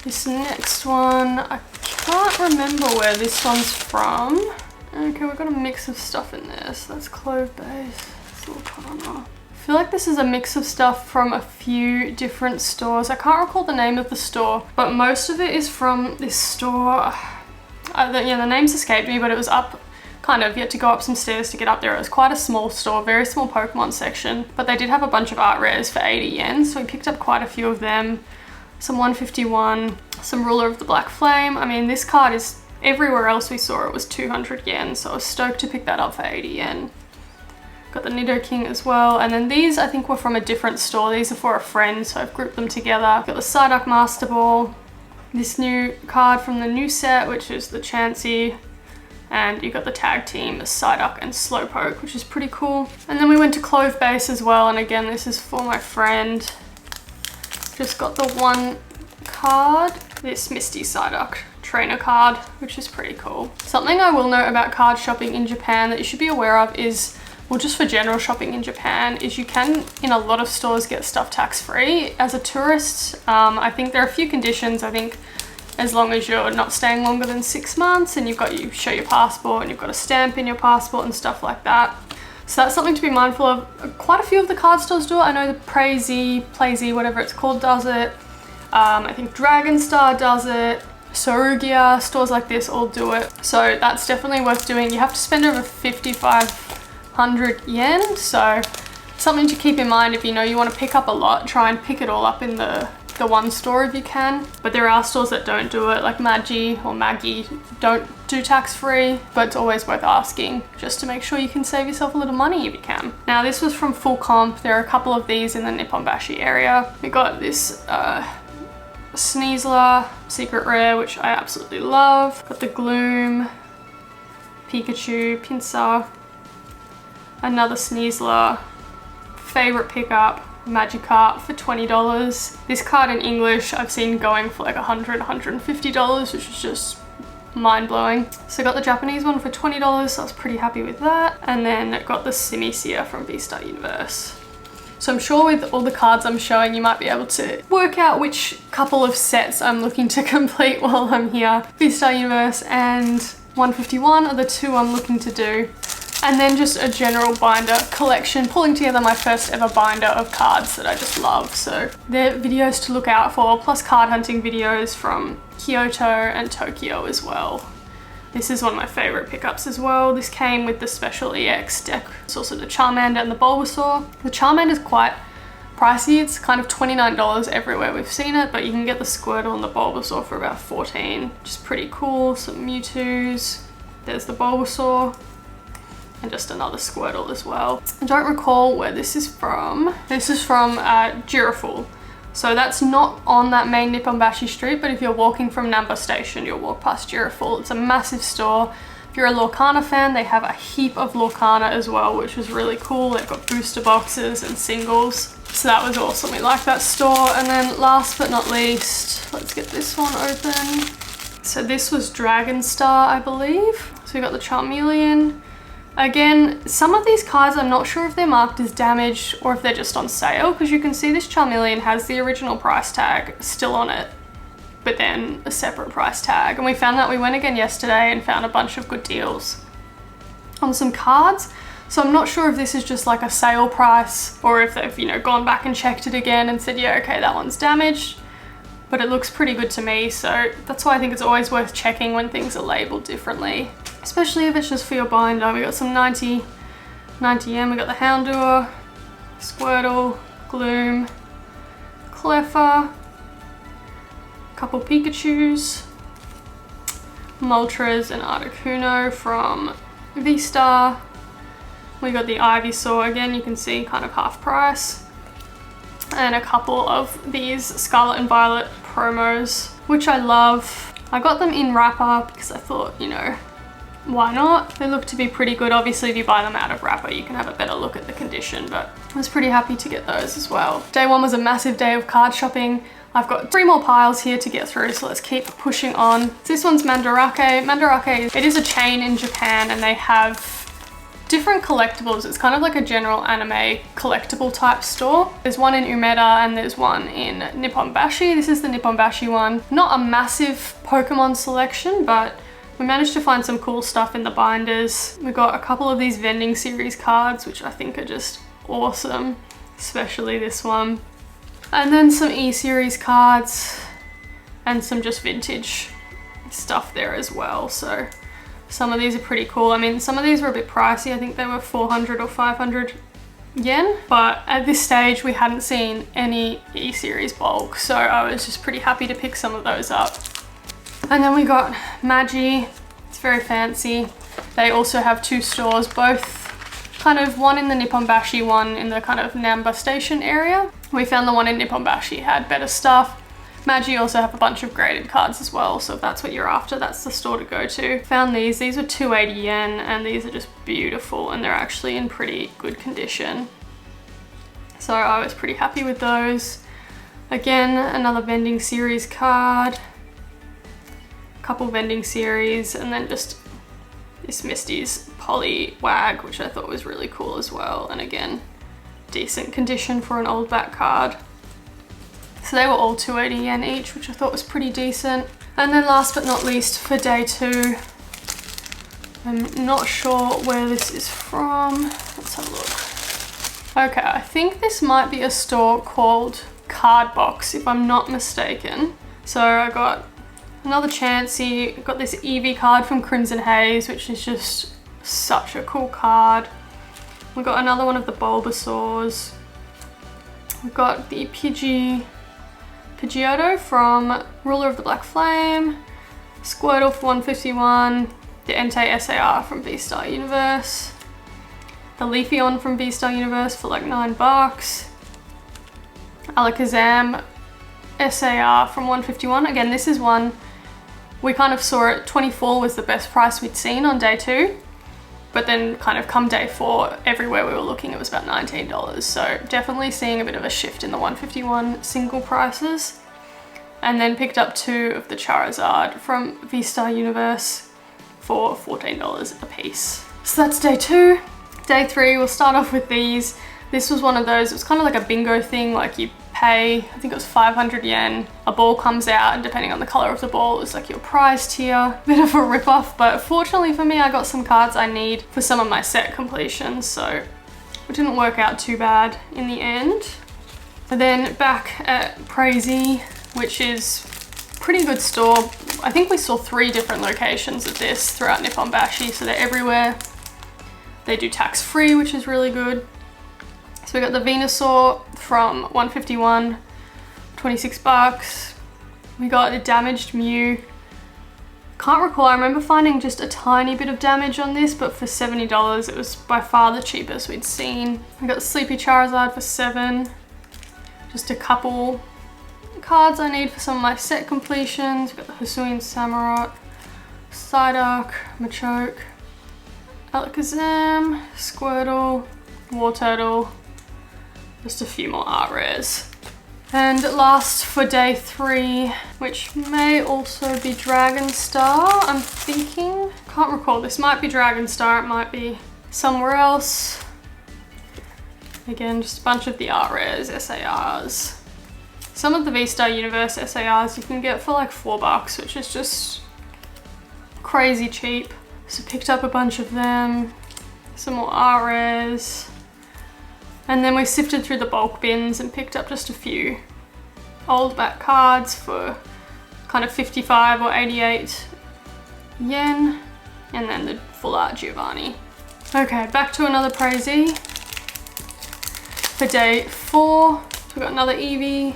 This next one, I can't remember where this one's from. Okay, we've got a mix of stuff in there. So that's Clove Base, that's Lorcana. I feel like this is a mix of stuff from a few different stores. I can't recall the name of the store, but most of it is from this store. The names escaped me, but it was up kind of, you had to go up some stairs to get up there. It was quite a small store, very small Pokemon section, but they did have a bunch of art rares for 80 yen, so we picked up quite a few of them. Some 151, some Ruler of the Black Flame. I mean, this card is everywhere else we saw it was 200 yen, so I was stoked to pick that up for 80 yen. Got the Nidoking as well, and then these I think were from a different store. These are for a friend, so I've grouped them together. Got the Psyduck Master Ball, this new card from the new set, which is the Chansey, and you got the tag team as Psyduck and Slowpoke, which is pretty cool. And then we went to Clove Base as well, and again, this is for my friend. Just got the one card, this Misty Psyduck trainer card, which is pretty cool. Something I will note about card shopping in Japan that you should be aware of is, well, just for general shopping in Japan, is you can, in a lot of stores, get stuff tax-free. As a tourist, I think there are a few conditions. I think as long as you're not staying longer than 6 months and you show your passport and you've got a stamp in your passport and stuff like that. So that's something to be mindful of. Quite a few of the card stores do it. I know the Plazy, whatever it's called, does it. I think Dragon Star does it. Surugaya, stores like this all do it. So that's definitely worth doing. You have to spend over 5,500 yen. So something to keep in mind if you know you want to pick up a lot, try and pick it all up in the one store if you can. But there are stores that don't do it, like Magi or Magi don't do tax-free, but it's always worth asking just to make sure you can save yourself a little money if you can. Now this was from Full Comp. There are a couple of these in the Nipponbashi area. We got this Sneasler secret rare, which I absolutely love. Got the Gloom, Pikachu, Pinsir, another Sneasler, favorite pickup, Magikarp for $20. This card in English I've seen going for like $100, $150, which is just mind-blowing. So I got the Japanese one for $20, so I was pretty happy with that. And then got the Simicia from V-Star Universe. So I'm sure with all the cards I'm showing, you might be able to work out which couple of sets I'm looking to complete while I'm here. V-Star Universe and 151 are the two I'm looking to do. And then just a general binder collection, pulling together my first ever binder of cards that I just love. So they're videos to look out for, plus card hunting videos from Kyoto and Tokyo as well. This is one of my favorite pickups as well. This came with the special EX deck. It's also the Charmander and the Bulbasaur. The Charmander is quite pricey. It's kind of $29 everywhere we've seen it, but you can get the Squirtle and the Bulbasaur for about $14, which is pretty cool. Some Mewtwo's. There's the Bulbasaur. And just another Squirtle as well. I don't recall where this is from. This is from Girafull. So that's not on that main Nipponbashi street, but if you're walking from Namba Station, you'll walk past Girafull. It's a massive store. If you're a Lorcana fan, they have a heap of Lorcana as well, which is really cool. They've got booster boxes and singles. So that was awesome. We like that store. And then last but not least, let's get this one open. So this was Dragon Star, I believe. So we got the Charmeleon. Again, some of these cards, I'm not sure if they're marked as damaged or if they're just on sale, because you can see this Charmeleon has the original price tag still on it, but then a separate price tag. And we found that we went again yesterday and found a bunch of good deals on some cards. So I'm not sure if this is just like a sale price or if they've, you know, gone back and checked it again and said, yeah, okay, that one's damaged, but it looks pretty good to me. So that's why I think it's always worth checking when things are labeled differently, especially if it's just for your binder. We got some 90 yen, we got the Houndour, Squirtle, Gloom, Cleffa, couple Pikachus, Moltres and Articuno from V-Star. We got the Ivysaur, again you can see kind of half price, and a couple of these Scarlet and Violet promos, which I love. I got them in wrapper because I thought, you know, why not? They look to be pretty good. Obviously if you buy them out of wrapper you can have a better look at the condition, but I was pretty happy to get those as well. Day one was a massive day of card shopping. I've got 3 more piles here to get through, so let's keep pushing on. This one's Mandarake. Mandarake, it is a chain in Japan and they have different collectibles. It's kind of like a general anime collectible type store. There's one in Umeda and there's one in Nipponbashi. This is the Nipponbashi one. Not a massive Pokemon selection, but we managed to find some cool stuff in the binders. We got a couple of these vending series cards, which I think are just awesome, especially this one. And then some E-series cards and some just vintage stuff there as well. So some of these are pretty cool. I mean, some of these were a bit pricey. I think they were 400 or 500 yen, but at this stage we hadn't seen any E-series bulk, so I was just pretty happy to pick some of those up. And then we got Magi. It's very fancy. They also have 2 stores, both kind of one in the Nipponbashi, one in the kind of Namba Station area. We found the one in Nipponbashi had better stuff. Magi also have a bunch of graded cards as well, so if that's what you're after, that's the store to go to. Found these were 280 yen, and these are just beautiful and they're actually in pretty good condition. So I was pretty happy with those. Again, another vending series card, couple vending series, and then just this Misty's Poly Wag, which I thought was really cool as well. And again, decent condition for an old back card. So they were all 280 yen each, which I thought was pretty decent. And then last but not least for day 2, I'm not sure where this is from. Let's have a look. Okay, I think this might be a store called Cardbox, if I'm not mistaken. So I got another Chansey, got this Eevee card from Crimson Haze, which is just such a cool card. We got another one of the Bulbasaurs. We've got the Pidgeotto from Ruler of the Black Flame, Squirtle for 151, the Entei SAR from V-Star Universe, the Leafeon from V-Star Universe for like $9, Alakazam SAR from 151. Again, this is one we kind of saw it, 24 was the best price we'd seen on day 2, but then kind of come day 4, everywhere we were looking it was about $19. So definitely seeing a bit of a shift in the 151 single prices. And then picked up 2 of the Charizard from V-Star Universe for $14 a piece. So that's day 2. Day 3, we'll start off with these. This was one of those, it was kind of like a bingo thing, like you pay, I think it was 500 yen, a ball comes out, and depending on the color of the ball, it's like your prize tier. Bit of a rip-off, but fortunately for me, I got some cards I need for some of my set completions, so it didn't work out too bad in the end. And then back at Crazy, which is a pretty good store. I think we saw 3 different locations of this throughout Nipponbashi, so they're everywhere. They do tax-free, which is really good. So we got the Venusaur from 151, $26. We got a damaged Mew. Can't recall, I remember finding just a tiny bit of damage on this, but for $70, it was by far the cheapest we'd seen. We got the Sleepy Charizard for $7. Just a couple cards I need for some of my set completions. We've got the Hisuian Samurott, Psyduck, Machoke, Alakazam, Squirtle, Wartortle, just a few more art rares. And last for day 3, which may also be Dragon Star, I'm thinking. Can't recall, this might be Dragon Star, it might be somewhere else. Again, just a bunch of the art rares, SARs. Some of the V-Star Universe SARs you can get for like $4, which is just crazy cheap. So picked up a bunch of them, some more art rares. And then we sifted through the bulk bins and picked up just a few old back cards for kind of 55 or 88 yen. And then the full art Giovanni. Okay, back to another Praisey. For day 4, we've got another Eevee,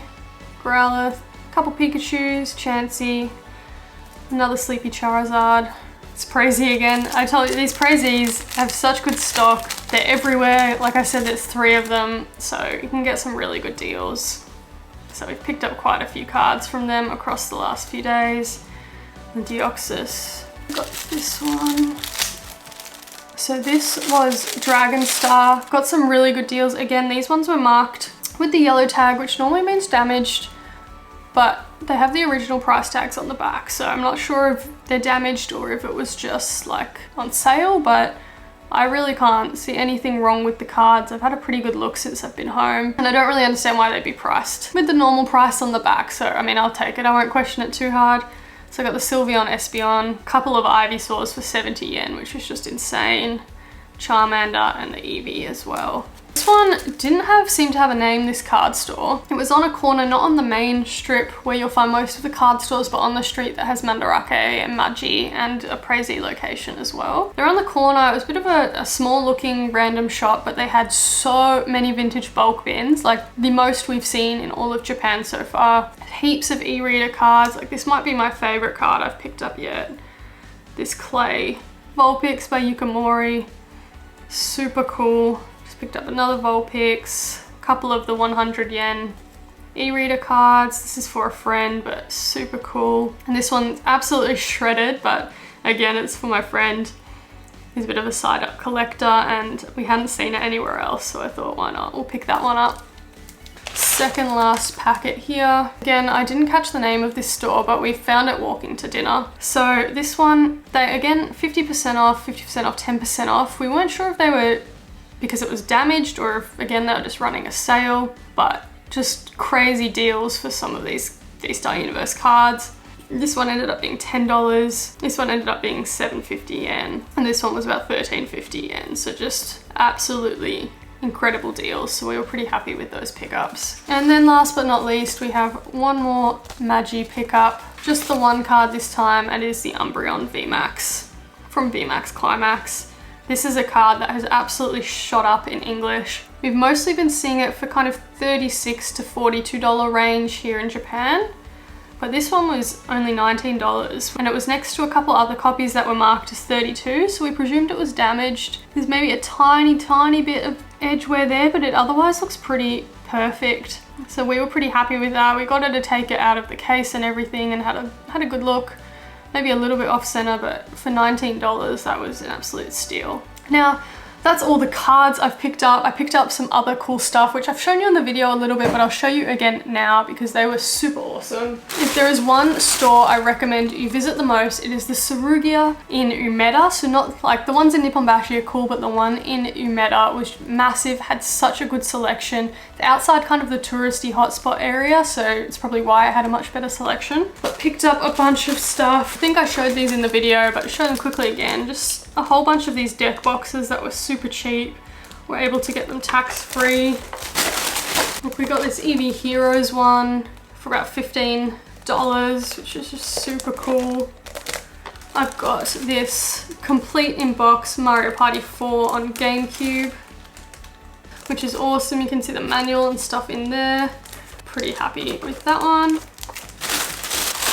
Growlithe, a couple Pikachus, Chansey, another Sleepy Charizard. It's Praisey again. I told you, these Praiseys have such good stock. They're everywhere. Like I said, there's 3 of them, so you can get some really good deals. So we've picked up quite a few cards from them across the last few days. The Deoxys, got this one. So this was Dragon Star. Got some really good deals. Again, these ones were marked with the yellow tag, which normally means damaged, but they have the original price tags on the back. So I'm not sure if they're damaged or if it was just like on sale, but I really can't see anything wrong with the cards. I've had a pretty good look since I've been home, and I don't really understand why they'd be priced with the normal price on the back. So I mean, I'll take it. I won't question it too hard. So I got the Sylveon, Espeon, a couple of Ivysaurs for 70 yen, which is just insane. Charmander and the Eevee as well. This one didn't seem to have a name, this card store. It was on a corner, not on the main strip where you'll find most of the card stores, but on the street that has Mandarake and Magi and a Praisey location as well. They're on the corner. It was a bit of a small looking random shop, but they had so many vintage bulk bins, like the most we've seen in all of Japan so far. Heaps of e-reader cards. Like this might be my favorite card I've picked up yet. This Clay. Vulpix by Yukimori. Super cool. Picked up another Vulpix, a couple of the 100 yen e-reader cards. This is for a friend, but super cool. And this one's absolutely shredded, but again, it's for my friend. He's a bit of a Psyduck collector and we hadn't seen it anywhere else, so I thought, why not? We'll pick that one up. Second last packet here. Again, I didn't catch the name of this store, but we found it walking to dinner. So this one, they again, 50% off, 50% off, 10% off. We weren't sure if they were because it was damaged or if, again, they were just running a sale, but just crazy deals for some of these V-Star Universe cards. This one ended up being $10. This one ended up being 750 yen. And this one was about 1350 yen. So just absolutely incredible deals. So we were pretty happy with those pickups. And then last but not least, we have one more Magi pickup. Just the one card this time, and it is the Umbreon VMAX from VMAX Climax. This is a card that has absolutely shot up in English. We've mostly been seeing it for kind of $36 to $42 range here in Japan, but this one was only $19 and it was next to a couple other copies that were marked as 32, so we presumed it was damaged. There's maybe a tiny bit of edge wear there, but it otherwise looks pretty perfect. So we were pretty happy with that. We got her to take it out of the case and everything and had a good look. Maybe a little bit off center, but for $19, that was an absolute steal. Now, that's all the cards I've picked up. I picked up some other cool stuff, which I've shown you in the video a little bit, but I'll show you again now because they were super awesome. If there is one store I recommend you visit the most, it is the Surugaya in Umeda. So not like the ones in Nipponbashi are cool, but the one in Umeda was massive, had such a good selection. The outside kind of the touristy hotspot area, so it's probably why I had a much better selection. But picked up a bunch of stuff. I think I showed these in the video, but show them quickly again. Just a whole bunch of these deck boxes that were super cheap. We're able to get them tax-free. Look, we got this Eevee Heroes one for about $15, which is just super cool. I've got this complete in-box Mario Party 4 on GameCube, which is awesome. You can see the manual and stuff in there. Pretty happy with that one.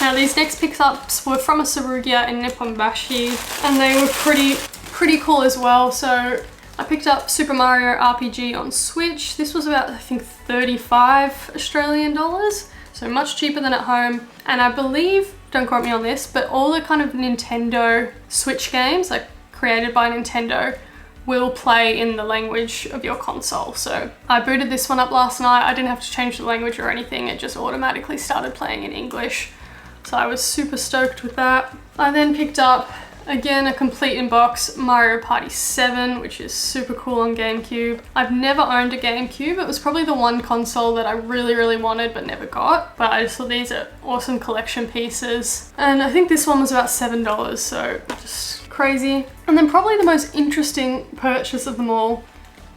Now these next pickups were from a Surugaya in Nipponbashi, and they were pretty cool as well. So I picked up Super Mario RPG on Switch. This was about, I think, 35 Australian dollars. So much cheaper than at home. And I believe, don't quote me on this, but all the kind of Nintendo Switch games, like created by Nintendo, will play in the language of your console. So I booted this one up last night. I didn't have to change the language or anything. It just automatically started playing in English. So I was super stoked with that. I then picked up, again, a complete in-box Mario Party 7, which is super cool on GameCube. I've never owned a GameCube. It was probably the one console that I really wanted but never got. But I just thought these are awesome collection pieces. And I think this one was about $7, so just crazy. And then probably the most interesting purchase of them all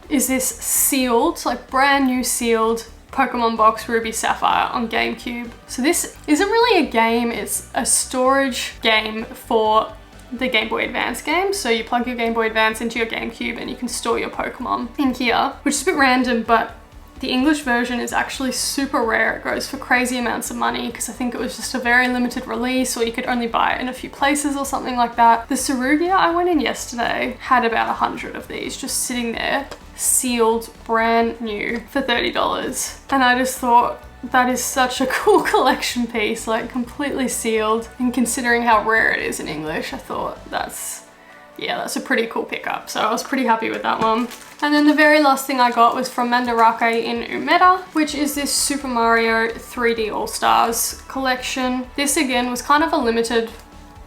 is this sealed, like brand new sealed Pokemon box Ruby Sapphire on GameCube. So this isn't really a game, it's a storage game for the Game Boy Advance game. So you plug your Game Boy Advance into your GameCube and you can store your Pokemon in here, which is a bit random, but the English version is actually super rare. It goes for crazy amounts of money because I think it was just a very limited release, or you could only buy it in a few places or something like that. The Surugaya I went in yesterday had about 100 of these just sitting there, sealed, brand new for $30. And I just thought, that is such a cool collection piece, like completely sealed. And considering how rare it is in English, I thought that's a pretty cool pickup. So I was pretty happy with that one. And then the very last thing I got was from Mandarake in Umeda, which is this Super Mario 3D All-Stars collection. This again was kind of a limited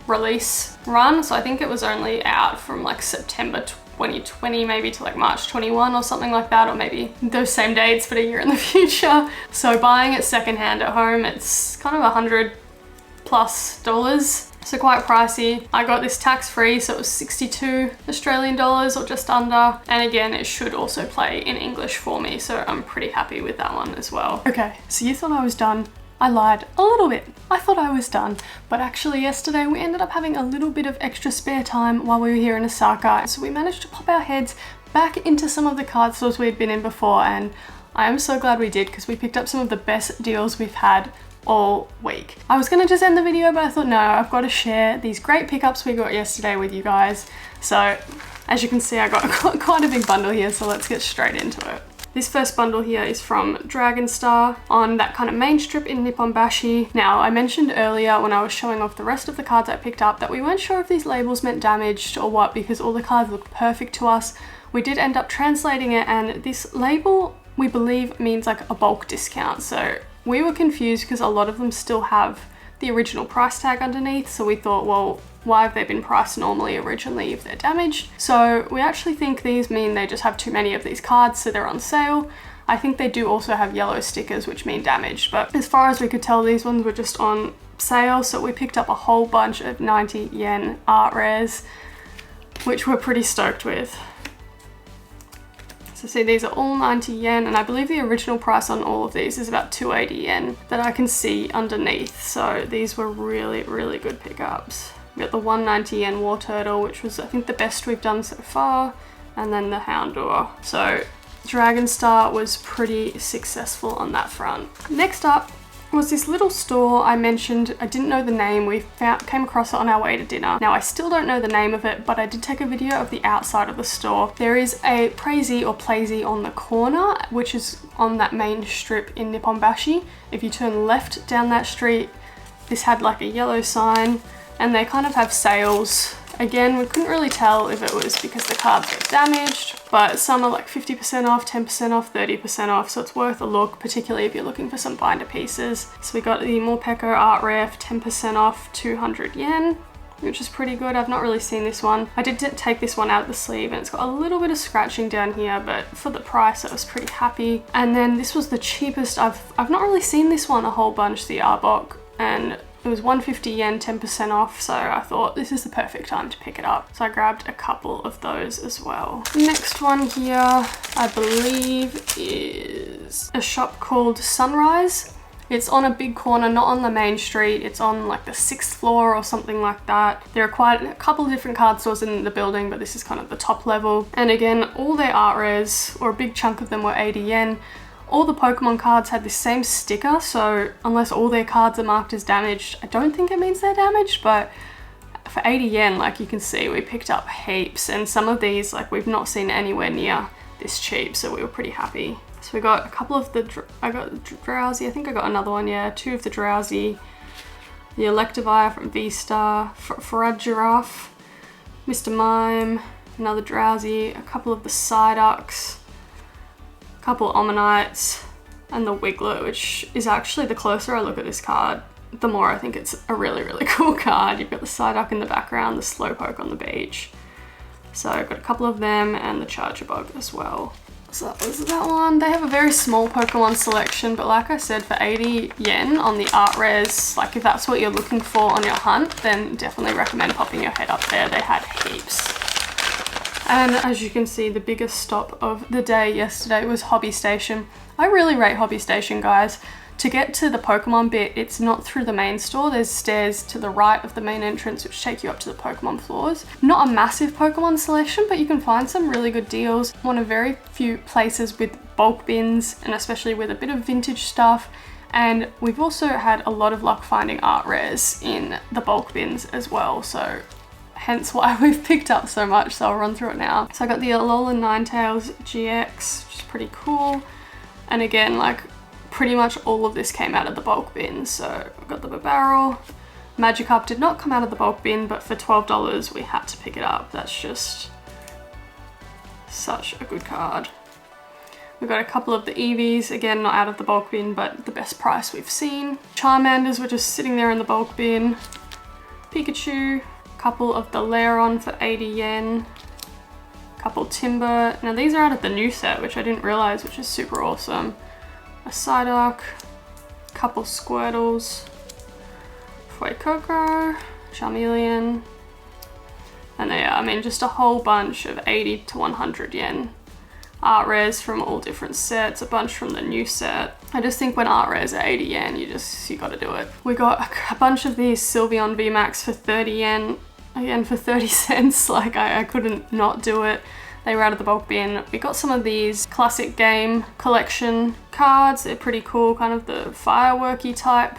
release run. So I think it was only out from like September 2020 maybe to like March 21 or something like that, or maybe those same dates but a year in the future. So buying it secondhand at home, it's kind of $100+ so quite pricey. I got this tax-free, so it was 62 Australian dollars or just under, and again it should also play in English for me, so I'm pretty happy with that one as well. Okay, so you thought I was done. I lied a little bit. I thought I was done, but actually yesterday we ended up having a little bit of extra spare time while we were here in Osaka, so we managed to pop our heads back into some of the card stores we'd been in before, and I am so glad we did because we picked up some of the best deals we've had all week. I was gonna just end the video, but I thought no, I've got to share these great pickups we got yesterday with you guys. So as you can see, I got quite a big bundle here, so let's get straight into it. This first bundle here is from Dragon Star on that kind of main strip in Nipponbashi. Now, I mentioned earlier when I was showing off the rest of the cards I picked up that we weren't sure if these labels meant damaged or what, because all the cards looked perfect to us. We did end up translating it, and this label we believe means like a bulk discount. So we were confused because a lot of them still have the original price tag underneath. So we thought, well, why have they been priced normally originally if they're damaged? So we actually think these mean they just have too many of these cards, so they're on sale. I think they do also have yellow stickers, which mean damaged, but as far as we could tell, these ones were just on sale. So we picked up a whole bunch of 90 yen art rares, which we're pretty stoked with. So see, these are all 90 yen, and I believe the original price on all of these is about 280 yen that I can see underneath. So these were really good pickups. We got the 190 yen War Turtle, which was I think the best we've done so far, and then the Houndour. So Dragon Star was pretty successful on that front. Next up was this little store I mentioned. I didn't know the name. We came across it on our way to dinner. Now I still don't know the name of it, but I did take a video of the outside of the store. There is a Prazy or Plazy on the corner, which is on that main strip in Nipponbashi. If you turn left down that street, this had like a yellow sign, and they kind of have sales. Again, we couldn't really tell if it was because the cards were damaged, but some are like 50% off, 10% off, 30% off, so it's worth a look, particularly if you're looking for some binder pieces. So we got the Morpeko art rare for 10% off, 200 yen, which is pretty good. I've not really seen this one. I did take this one out of the sleeve, and it's got a little bit of scratching down here, but for the price I was pretty happy. And then this was the cheapest. I've not really seen this one a whole bunch, the Arbok, and it was 150 yen, 10% off, so I thought this is the perfect time to pick it up. So I grabbed a couple of those as well. Next one here, I believe, is a shop called Sunrise. It's on a big corner, not on the main street. It's on like the 6th floor or something like that. There are quite a couple of different card stores in the building, but this is kind of the top level. And again, all their art rares, or a big chunk of them, were 80 yen. All the Pokemon cards had the same sticker, so unless all their cards are marked as damaged, I don't think it means they're damaged, but for 80 yen, like you can see, we picked up heaps, and some of these, like, we've not seen anywhere near this cheap, so we were pretty happy So we got a couple of the, I got Drowsy, I think I got another one, yeah, 2 of the Drowsy, the Electivire from V-Star, Giraffe, Mr. Mime, another Drowsy, a couple of the Psyducks, a couple of Ommanites, and the Wiglet, which is actually, the closer I look at this card, the more I think it's a really, really cool card. You've got the Psyduck in the background, the Slowpoke on the beach. So I've got a couple of them and the Charjabug as well. So that was that one. They have a very small Pokemon selection, but like I said, for 80 yen on the art rares, like if that's what you're looking for on your hunt, then definitely recommend popping your head up there. They had heaps. And as you can see, the biggest stop of the day yesterday was HobbyStation. I really rate HobbyStation, guys. To get to the Pokemon bit, it's not through the main store. There's stairs to the right of the main entrance which take you up to the Pokemon floors. Not a massive Pokemon selection, but you can find some really good deals. One of very few places with bulk bins, and especially with a bit of vintage stuff. And we've also had a lot of luck finding art rares in the bulk bins as well, so hence why we've picked up so much. So I'll run through it now. So I got the Alolan Ninetales GX, which is pretty cool. And again, like, pretty much all of this came out of the bulk bin. So I've got the Barrel. Magikarp did not come out of the bulk bin, but for $12 we had to pick it up. That's just such a good card. We've got a couple of the Eevees, again not out of the bulk bin, but the best price we've seen. Charmanders were just sitting there in the bulk bin. Pikachu, a couple of the Lairon for 80 yen. Couple Timber. Now these are out of the new set, which I didn't realize, which is super awesome. A Psyduck, couple Squirtles, Fuecoco, Charmeleon, and yeah, I mean just a whole bunch of 80 to 100 yen art rares from all different sets, a bunch from the new set. I just think when art rares are 80 yen, you gotta do it. We got a bunch of these Sylveon VMAX for 30 yen, again for 30 cents, like I couldn't not do it. They were out of the bulk bin. We got some of these classic game collection cards. They're pretty cool, kind of the fireworky type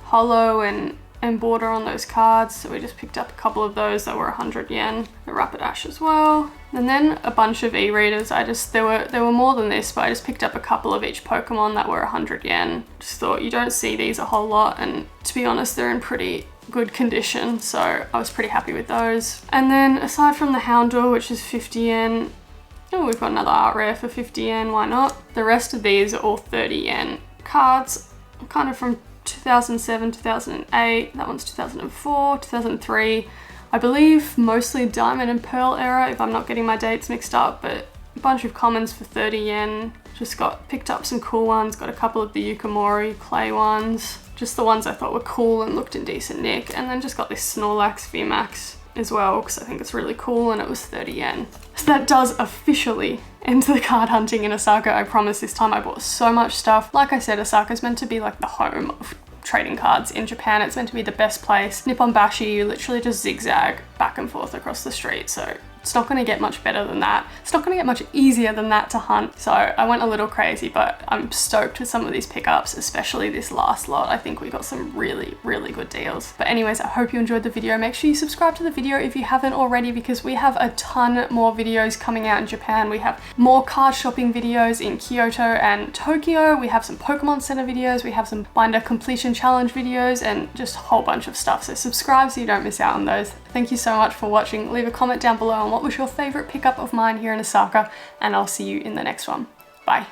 holo and border on those cards. So we just picked up a couple of those that were 100 yen. The Rapidash as well. And then a bunch of e-readers. There were more than this, but I just picked up a couple of each Pokemon that were 100 yen. Just thought you don't see these a whole lot, and to be honest, they're in pretty good condition, so I was pretty happy with those. And then aside from the Houndour, which is 50 yen, oh, we've got another art rare for 50 yen, why not? The rest of these are all 30 yen cards, kind of from 2007, 2008, that one's 2004, 2003, I believe mostly Diamond and Pearl era, if I'm not getting my dates mixed up, but a bunch of commons for 30 yen. Just picked up some cool ones, got a couple of the Yukimori clay ones, just the ones I thought were cool and looked in decent nick, and then just got this Snorlax VMAX as well, because I think it's really cool, and it was 30 yen. So that does officially end the card hunting in Osaka. I promise this time I bought so much stuff. Like I said, Osaka's meant to be like the home of trading cards in Japan. It's meant to be the best place. Nipponbashi, you literally just zigzag back and forth across the street, so it's not going to get much better than that. It's not going to get much easier than that to hunt. So I went a little crazy, but I'm stoked with some of these pickups, especially this last lot. I think we got some really, really good deals. But anyways, I hope you enjoyed the video. Make sure you subscribe to the video if you haven't already, because we have a ton more videos coming out in Japan. We have more card shopping videos in Kyoto and Tokyo. We have some Pokemon Center videos. We have some binder completion challenge videos and just a whole bunch of stuff. So subscribe so you don't miss out on those. Thank you so much for watching. Leave a comment down below on what was your favorite pickup of mine here in Osaka, and I'll see you in the next one. Bye.